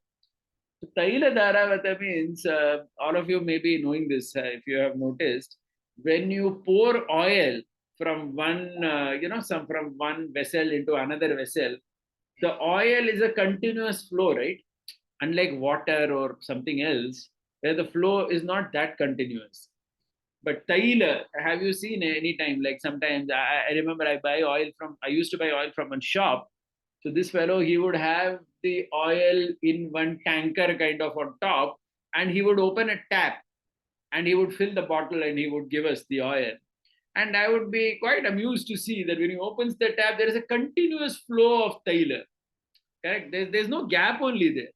So Taila Dharavata means, all of you may be knowing this if you have noticed, when you pour oil from one, from one vessel into another vessel, the oil is a continuous flow, right? Unlike water or something else, where the flow is not that continuous. But taila, have you seen any time? Like sometimes I remember I used to buy oil from one shop. So this fellow, he would have the oil in one tanker kind of on top, and he would open a tap and he would fill the bottle and he would give us the oil. And I would be quite amused to see that when he opens the tap, there is a continuous flow of taila. Correct? There's no gap only there.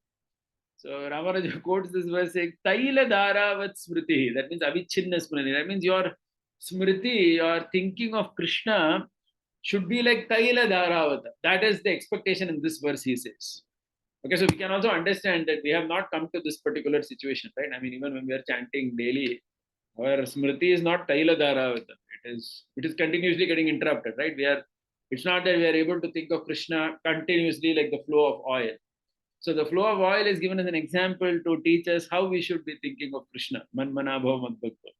So Ramanuja quotes this verse saying, Taila Dharavat Smriti. That means Avichinna Smriti. That means your Smriti, your thinking of Krishna should be like Taila Dharavata. That is the expectation in this verse, he says. Okay, so we can also understand that we have not come to this particular situation, right? I mean, even when we are chanting daily, our Smriti is not Taila Dharavata. It is continuously getting interrupted, right? It's not that we are able to think of Krishna continuously like the flow of oil. So the flow of oil is given as an example to teach us how we should be thinking of Krishna. Manmana bhava madbhakta.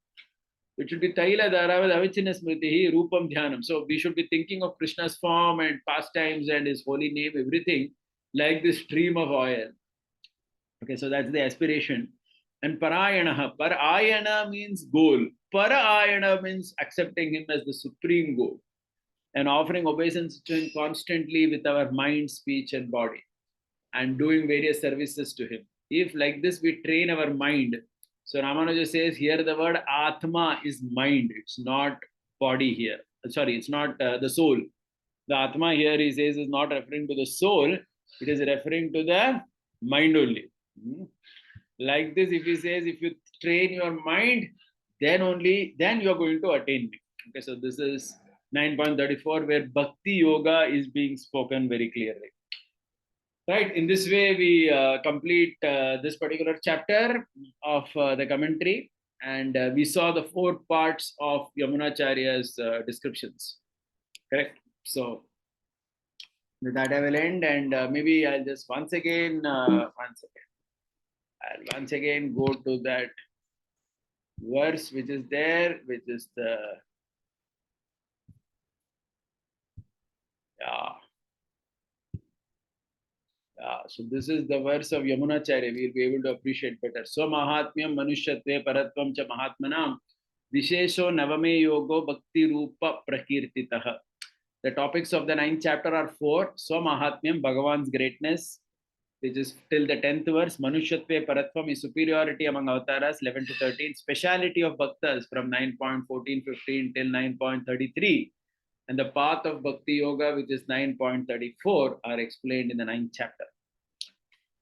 It should be Taila Dharavad Avichinna Smritihi Rupam Dhyanam. So we should be thinking of Krishna's form and pastimes and his holy name, everything like this stream of oil. Okay, so that's the aspiration. And Parayana means goal. Parayana means accepting him as the supreme goal and offering obeisance to him constantly with our mind, speech, and body, and doing various services to him. If like this we train our mind, so Ramanuja says here the word Atma is mind, it's not body here. Sorry, it's not the soul. The Atma here he says is not referring to the soul, it is referring to the mind only. Like this, if he says, if you train your mind, then you are going to attain me. Okay, so this is 9.34 where Bhakti Yoga is being spoken very clearly. Right, in this way we complete this particular chapter of the commentary, and we saw the 4 parts of Yamunacharya's descriptions. Correct? So with that I will end, and maybe I'll just once again go to that verse which is there, which is the so this is the verse of Yamunacharya. We'll be able to appreciate better. So Mahatmyam Manushyatve Paratvam Cha Mahatmanam Vishesho Navame Yogo Bhakti Rupa Prakirtitaha. The topics of the 9th chapter are 4. Swamahatmyam, Bhagavan's greatness, which is till the 10th verse. Manushyatve Paratvam is superiority among avatars, 11 to 13. Speciality of bhaktas from 9.14-15 till 9.33. And the path of Bhakti Yoga, which is 9.34, are explained in the 9th chapter.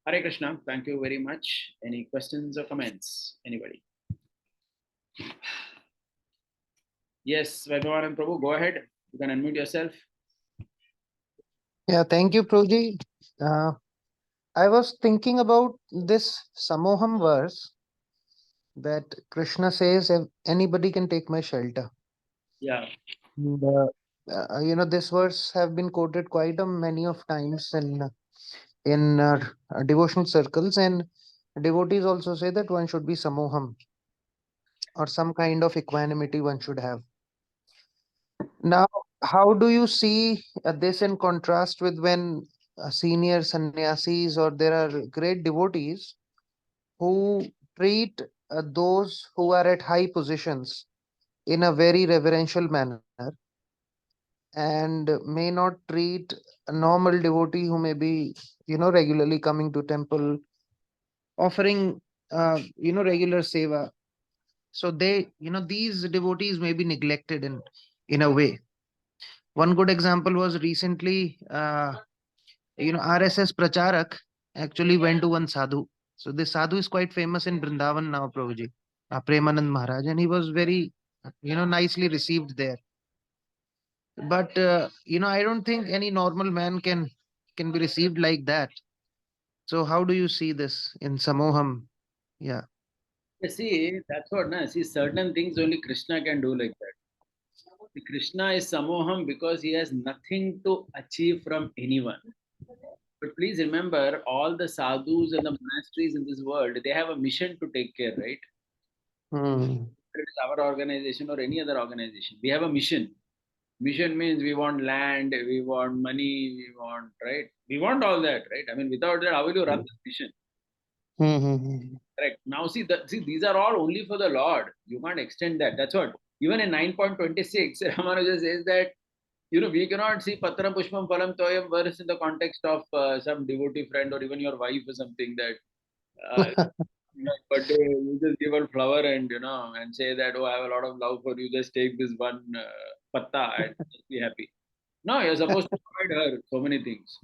Hare Krishna, thank you very much. Any questions or comments? Anybody? Yes, Vaibhavanand Prabhu, go ahead. You can unmute yourself. Yeah, thank you, Prabhuji. I was thinking about this Samoham verse that Krishna says, anybody can take my shelter. Yeah. And, this verse have been quoted quite a many of times in devotional circles, and devotees also say that one should be Samoham, or some kind of equanimity one should have. Now, how do you see this in contrast with when senior sannyasis, or there are great devotees who treat those who are at high positions in a very reverential manner, and may not treat a normal devotee who may be, regularly coming to temple, offering, regular seva. So they, these devotees may be neglected in a way. One good example was recently, RSS Pracharak actually went to one sadhu. So this sadhu is quite famous in Vrindavan now, Prabhuji, Premanand Maharaj, and he was very, nicely received there. But I don't think any normal man can be received like that. So how do you see this in Samoham? Yeah. See, that's what, na? See, certain things only Krishna can do like that. See, Krishna is Samoham because he has nothing to achieve from anyone. But please remember, all the sadhus and the monasteries in this world, they have a mission to take care, right? Hmm. It is our organization or any other organization. We have a mission. Mission means we want land, we want money, we want, right? We want all that, right? I mean, without that, how will you run this mission? Hmm, hmm, hmm. Correct. Now, see, these are all only for the Lord. You can't extend that. That's what. Even in 9.26, Ramanuja says that, we cannot see Patram Pushpam Phalam Toyam verse in the context of some devotee friend or even your wife or something that, but you just give her flower and, and say that, oh, I have a lot of love for you. Just take this one patta and just be happy. No, you're supposed to provide her so many things.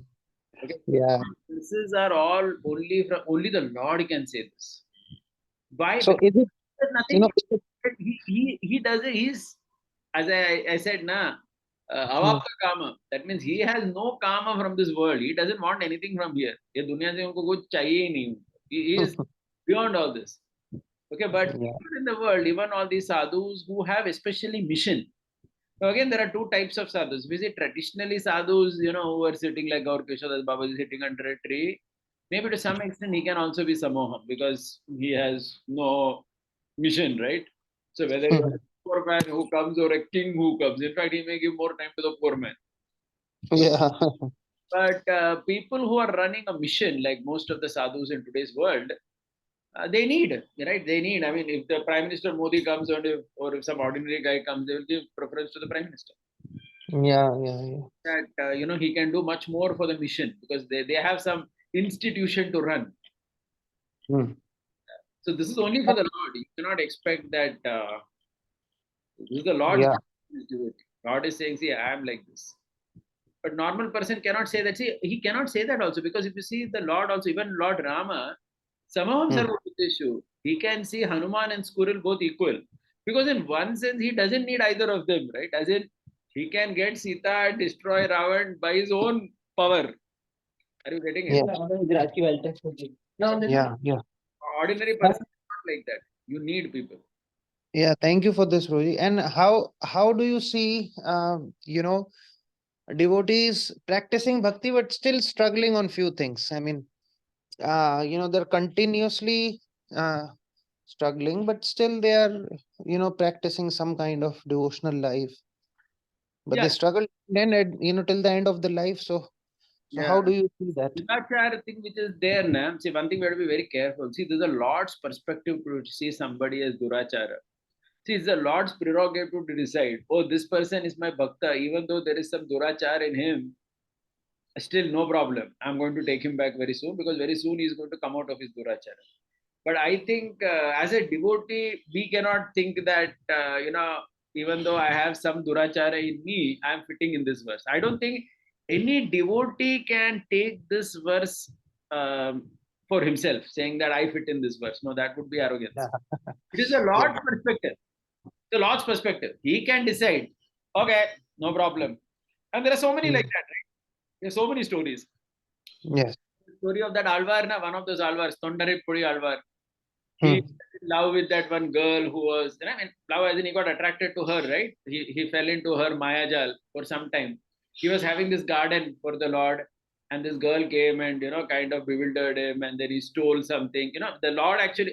Okay. Yeah. This are all only the Lord can say this. Why? So Because is it, there's nothing he does it. He's, as I said, na Hmm. avapka kama. That means he has no karma from this world. He doesn't want anything from here. ये दुनिया से उनको कुछ चाहिए ही नहीं. He is beyond all this. Okay, but Yeah. in the world, even all these sadhus who have especially mission. So again, there are two types of sadhus. We see traditionally sadhus, who are sitting like our Keshadas Baba is sitting under a tree. Maybe to some extent he can also be Samoham because he has no mission, right? So whether you're a poor man who comes or a king who comes, in fact, he may give more time to the poor man. Yeah. But people who are running a mission, like most of the sadhus in today's world, they need, right? They need. I mean, if the Prime Minister Modi comes or if some ordinary guy comes, they will give preference to the Prime Minister. Yeah, yeah, yeah. That he can do much more for the mission because they have some institution to run. Hmm. So this is only for the Lord. You cannot expect that this is the Lord's Yeah. duty. Lord is saying, see, I am like this. But normal person cannot say that. See, he cannot say that also because if you see the Lord also, even Lord Rama, Samaham Hmm. Sarvabhuteshu, he can see Hanuman and squirrel both equal. Because in one sense, he doesn't need either of them, right? As in, he can get Sita and destroy Ravan by his own power. Are you getting it? Yeah. Yeah. Yeah. Ordinary person is not like that. You need people. Yeah. Thank you for this, Roji. And how do you see devotees practicing bhakti but still struggling on few things? I mean, they're continuously uh, struggling, but still they are, practicing some kind of devotional life. But Yeah, they struggle then at, till the end of the life. So yeah. how do you see that? Durachara thing which is there now. See, one thing we have to be very careful. See, there's a Lord's perspective to see somebody as Durachara. See, it's the Lord's prerogative to decide, oh, this person is my bhakta, even though there is some durachar in him, still no problem. I'm going to take him back very soon, because very soon he's going to come out of his durachara. But I think as a devotee, we cannot think that, even though I have some durachara in me, I'm fitting in this verse. I don't think any devotee can take this verse for himself, saying that I fit in this verse. No, that would be arrogance. It is the Yeah. Lord's perspective. The Lord's perspective. He can decide, okay, no problem. And there are so many like that, right? There are so many stories. Yes. The story of that Alvar, one of those Alvars, Tondare Puri Alvar. He fell in love with that one girl who was, love as in he got attracted to her, right? He fell into her Mayajal for some time. He was having this garden for the Lord, and this girl came and, kind of bewildered him, and then he stole something. The Lord actually,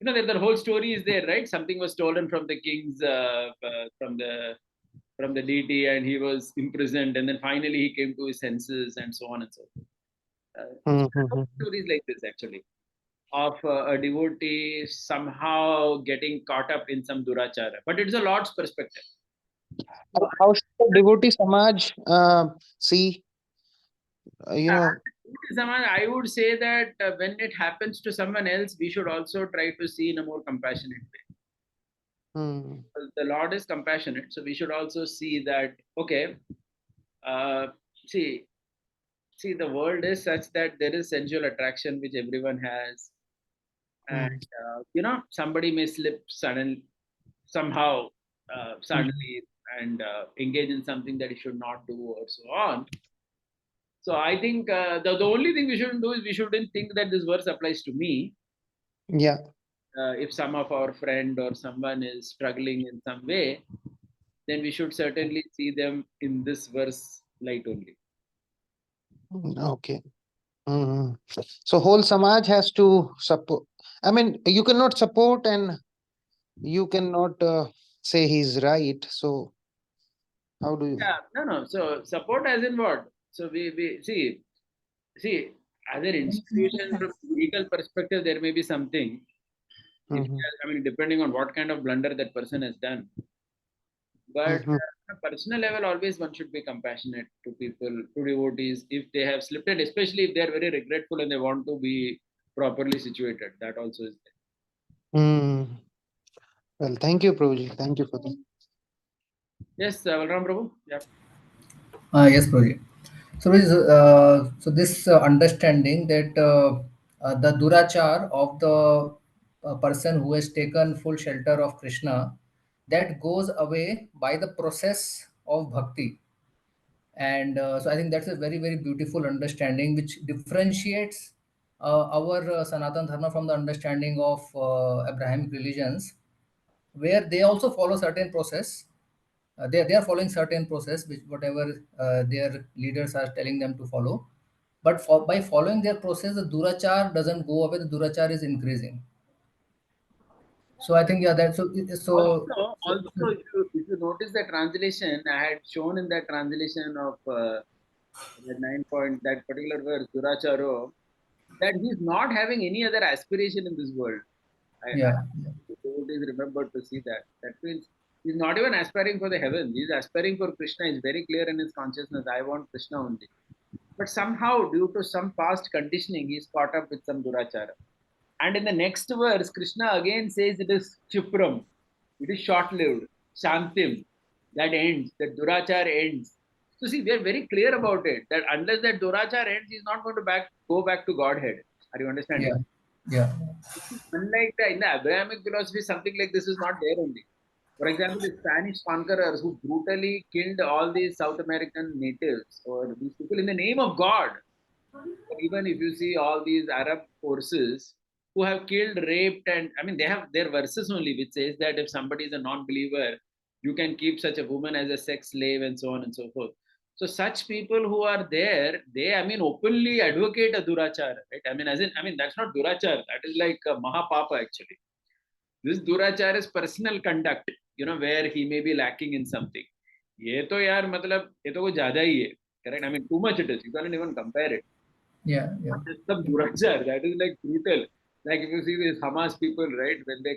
the whole story is there, right? Something was stolen from the king's, from the deity, and he was imprisoned, and then finally he came to his senses, and so on and so forth. Stories like this, actually, of a devotee somehow getting caught up in some durachara, but it's a Lord's perspective. How should the devotee Samaj see, I would say that when it happens to someone else, we should also try to see in a more compassionate way. The Lord is compassionate, so we should also see that, okay, see, the world is such that there is sensual attraction which everyone has, and somebody may slip somehow suddenly, and engage in something that he should not do, or so on. So I think the only thing we shouldn't do is we shouldn't think that this verse applies to me. Yeah. If some of our friend or someone is struggling in some way, then we should certainly see them in this verse light only. Okay. So whole Samaj has to support. I mean, you cannot support and you cannot say he's right. So how do you? Yeah, no. So support as in what? So we see as an institution from legal perspective, there may be something. Depending on what kind of blunder that person has done. But on a personal level, always one should be compassionate to people, to devotees, if they have slipped, and especially if they are very regretful and they want to be properly situated. That also is there. Well, thank you, Prabhuji. Thank you for that. Yes, Balram Prabhu. Yeah. Yes, Prabhuji. So this understanding that the durachar of the person who has taken full shelter of Krishna, that goes away by the process of bhakti. And so I think that's a very, very beautiful understanding which differentiates our Sanatan Dharma from the understanding of Abrahamic religions, where they also follow certain process. They are following certain process, which whatever their leaders are telling them to follow. But by following their process, the durachar doesn't go away. The durachar is increasing. So I think Also, if you notice the translation, I had shown in that translation of that 9 point, that particular verse, Duracharo, that he's not having any other aspiration in this world. I always remember to see that. That means he's not even aspiring for the heavens. He's aspiring for Krishna. He's very clear in his consciousness. I want Krishna only. But somehow, due to some past conditioning, he's caught up with some durachara. And in the next verse, Krishna again says it is Chipram. It is short-lived. Shantim. That ends. That durachar ends. So see, we are very clear about it. That unless that durachar ends, he's not going to go back to Godhead. Are you understanding? Yeah. Unlike in the Abrahamic philosophy, something like this is not there only. For example, the Spanish conquerors who brutally killed all these South American natives or these people in the name of God. Even if you see all these Arab forces who have killed, raped, and they have their verses only which says that if somebody is a non-believer, you can keep such a woman as a sex slave and so on and so forth. So such people who are there, they openly advocate a durachara, right? That's not durachara. That is like a mahapapa actually. This durachara is personal conduct, where he may be lacking in something. ये तो यार मतलब ये तो कुछ ज़्यादा ही है, correct? Too much it is. You can't even compare it. Yeah. Some durachara, that is like brutal. Like if you see these Hamas people, right, when they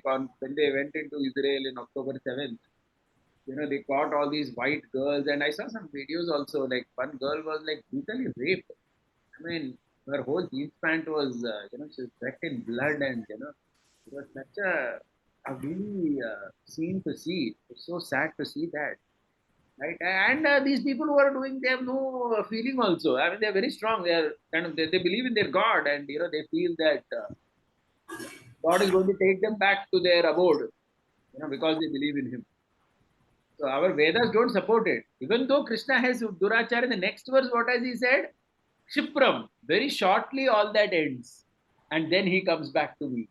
went into Israel in October 7th, they caught all these white girls, and I saw some videos also. Like one girl was like brutally raped. I mean, her whole jeans pant was, she was wrecked in blood, and it was such a really scene to see. It's so sad to see that, right? And these people who are doing, they have no feeling also. I mean, they're very strong. They are kind of they believe in their God, and they feel that God is going to take them back to their abode, because they believe in Him. So our Vedas don't support it. Even though Krishna has Durachara in the next verse, what has he said? Shipram. Very shortly, all that ends. And then he comes back to me.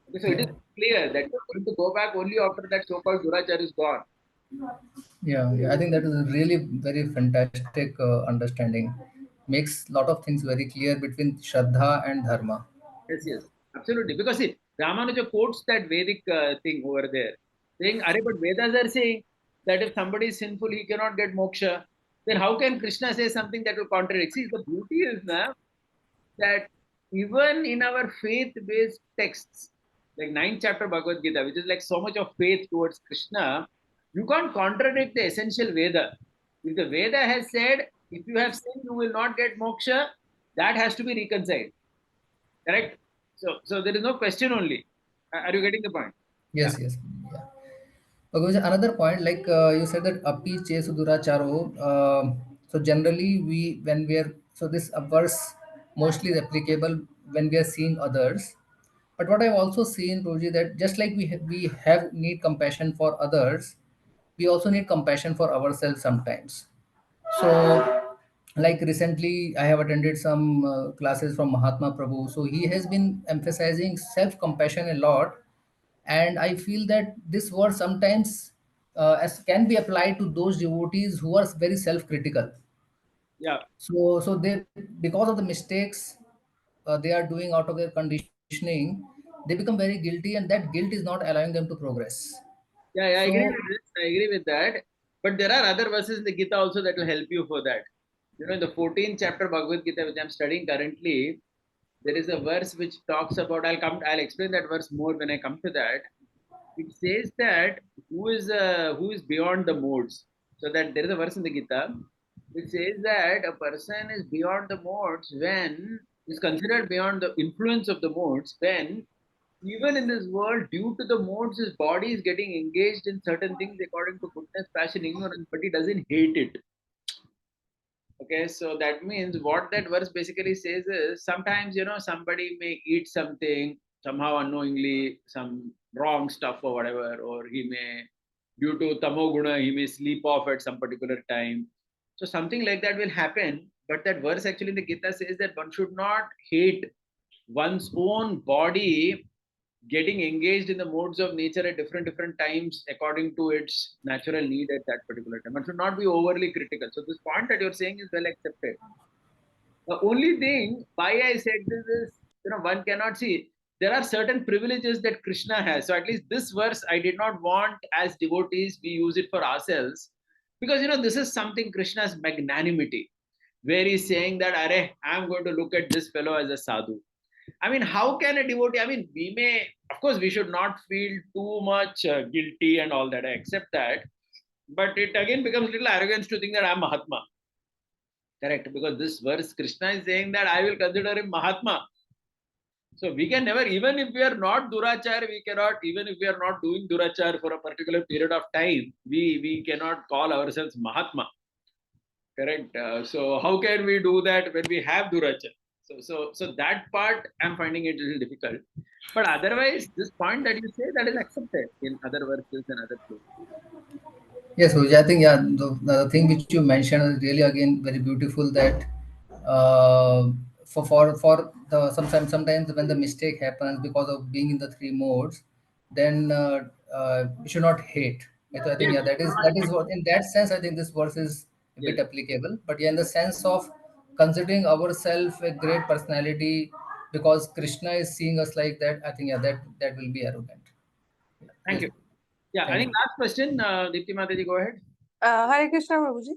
Okay, so it is Yeah. clear that you're going to go back only after that so called Durachara is gone. Yeah, I think that is a really very fantastic understanding. Makes lot of things very clear between Shraddha and Dharma. Yes, yes. Absolutely. Because see, Ramanuja quotes that Vedic thing over there, saying, Are, but Vedas are saying that if somebody is sinful, he cannot get moksha. Then how can Krishna say something that will contradict? See, the beauty is now that even in our faith-based texts, like 9th chapter Bhagavad Gita, which is like so much of faith towards Krishna, you can't contradict the essential Veda. If the Veda has said, if you have sinned, you will not get moksha, that has to be reconciled. Correct? So there is no question only. Are you getting the point? Yeah. Yes, yes. Yeah. Okay, so another point, like you said that api chesu duracharo. So generally, when we are so this verse mostly is applicable when we are seeing others. But what I've also seen, Roji, that just like we have need compassion for others, we also need compassion for ourselves sometimes. So, like recently, I have attended some classes from Mahatma Prabhu. So he has been emphasizing self-compassion a lot, and I feel that this word sometimes as can be applied to those devotees who are very self-critical. Yeah. So they, because of the mistakes they are doing out of their conditioning, they become very guilty, and that guilt is not allowing them to progress. Yeah, I agree So with this. I agree with that. But there are other verses in the Gita also that will help you for that. In the 14th chapter Bhagavad Gita, which I'm studying currently, there is a verse which talks about, I'll explain that verse more when I come to that. It says that who is beyond the modes. So that there is a verse in the Gita which says that a person is beyond the modes when is considered beyond the influence of the modes when even in this world, due to the modes, his body is getting engaged in certain things according to goodness, passion, ignorance, but he doesn't hate it. Okay, so that means what that verse basically says is sometimes somebody may eat something somehow unknowingly, some wrong stuff or whatever, or he may, due to tamo guna, he may sleep off at some particular time. So something like that will happen. But that verse actually in the Gita says that one should not hate one's own body getting engaged in the modes of nature at different times according to its natural need at that particular time. One should not be overly critical. So this point that you're saying is well accepted. The only thing why I said this is, one cannot see. There are certain privileges that Krishna has. So at least this verse, I did not want as devotees we use it for ourselves, because this is something Krishna's magnanimity, where he's saying that, Are, I'm going to look at this fellow as a sadhu. I mean, how can a devotee? I mean, we may, of course, we should not feel too much guilty and all that. I accept that. But it again becomes a little arrogance to think that I'm Mahatma. Correct. Because this verse, Krishna is saying that I will consider him Mahatma. So we can never, even if we are not Durachar, we cannot, even if we are not doing Durachar for a particular period of time, we cannot call ourselves Mahatma. Correct. So how can we do that when we have Durachar? So that part I'm finding it a little difficult. But otherwise, this point that you say that is accepted in other verses and other places. yes, Roji, I think, yeah, the thing which you mentioned is really again very beautiful, that uh, for the sometimes when the mistake happens because of being in the three modes, then we should not hate. I think, Yes. yeah, that is what, in that sense, I think this verse is a Yes. bit applicable. But yeah, in the sense of considering ourselves a great personality because Krishna is seeing us like that, I think, yeah, that will be arrogant. Yeah. Thank Yes, you. Yeah, I thank think you. last question, Deepti Mataji, go ahead. Hare Krishna, Prabhuji.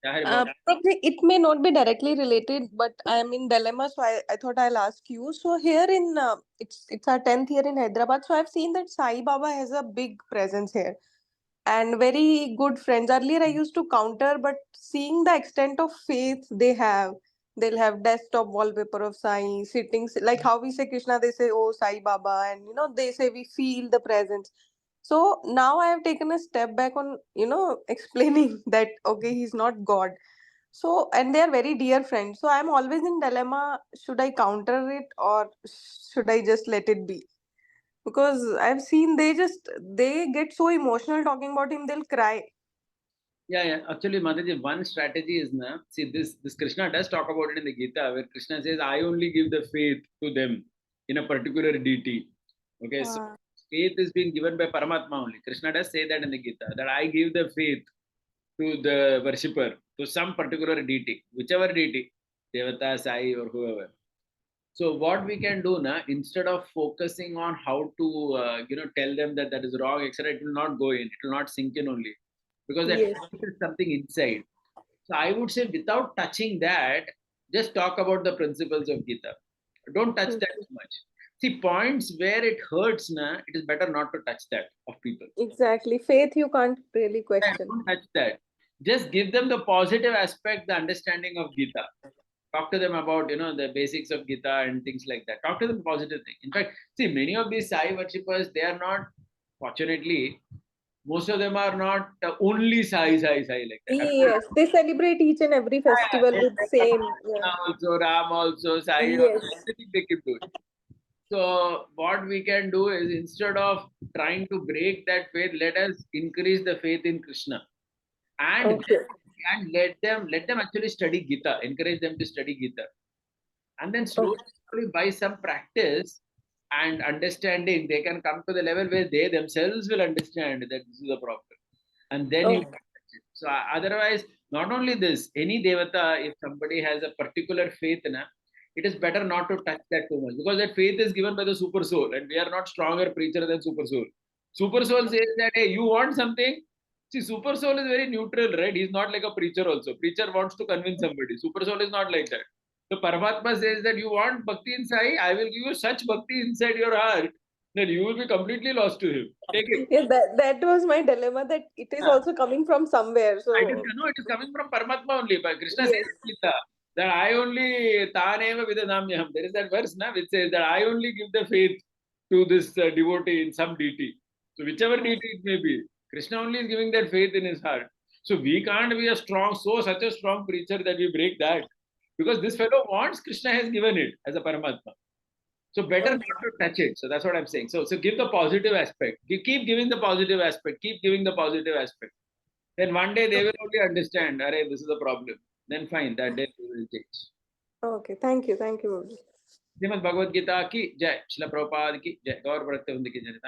Jahir Bol. Probably it may not be directly related, but I am in dilemma, so I thought I'll ask you. So here in it's our 10th year in Hyderabad, so I've seen that Sai Baba has a big presence here and very good friends. Earlier I used to counter, but seeing the extent of faith they have, they'll have desktop wallpaper of Sai sitting like how we say Krishna, they say oh Sai Baba, and they say we feel the presence. So now I have taken a step back on explaining that okay, he's not God. So and they are very dear friends. So I'm always in dilemma: should I counter it or should I just let it be? Because I've seen they get so emotional talking about him, they'll cry. Yeah. Actually, Mataji, one strategy is na. See, this Krishna does talk about it in the Gita, where Krishna says, "I only give the faith to them in a particular deity." Okay, so Ah. faith is being given by Paramatma only. Krishna does say that in the Gita, that I give the faith to the worshipper, to some particular deity, whichever deity, Devata, Sai, or whoever. So what we can do now, instead of focusing on how to tell them that that is wrong, etc., it will not go in. It will not sink in only, because that Yes. faith is something inside. So I would say, without touching that, just talk about the principles of Gita. Don't touch that too much. See, points where it hurts, na, it is better not to touch that of people. Exactly. Faith you can't really question. Don't touch that. Just give them the positive aspect, the understanding of Gita. Talk to them about the basics of Gita and things like that. Talk to them positive thing. In fact, see, many of these Sai worshippers, they are not, fortunately, most of them are not only Sai like that. Yes, they celebrate each and every festival with same. Yeah. Krishna also, Ram also, Sai also, Yes. everything they keep doing. So what we can do is, instead of trying to break that faith, let us increase the faith in Krishna, and Okay. let them actually study Gita. Encourage them to study Gita, and then slowly by some practice and understanding, they can come to the level where they themselves will understand that this is a problem, and then you. Okay. So otherwise, not only this, any devata, if somebody has a particular faith in, it is better not to touch that too much, because that faith is given by the super soul, and we are not stronger preacher than super soul. Super soul says that, hey, you want something. See, super soul is very neutral, right? He's not like a preacher also. Preacher wants to convince somebody. Super soul is not like that. So Paramatma says that you want bhakti in Sai, I will give you such bhakti inside your heart that you will be completely lost to him. Take it. Yeah, that was my dilemma, that it is also coming from somewhere. So It is coming from Paramatma only. But Krishna says yes. in Gita that I only taneva vidadamyaham. There is that verse which says that I only give the faith to this devotee in some deity. So whichever deity it may be, Krishna only is giving that faith in his heart. So we can't be such a strong preacher that we break that. Because this fellow wants, Krishna has given it as a Paramatma. So better not to touch it. So that's what I'm saying. So give the positive aspect. Keep giving the positive aspect. Keep giving the positive aspect. Then one day they will only understand, Arey, this is a problem. Then fine, that day they will change. Okay. Thank you. Thank you, Babuji. Shrimad Bhagavad Gita की जय, श्रील प्रभुपाद की जय, गौर भक्त वृंद की जय।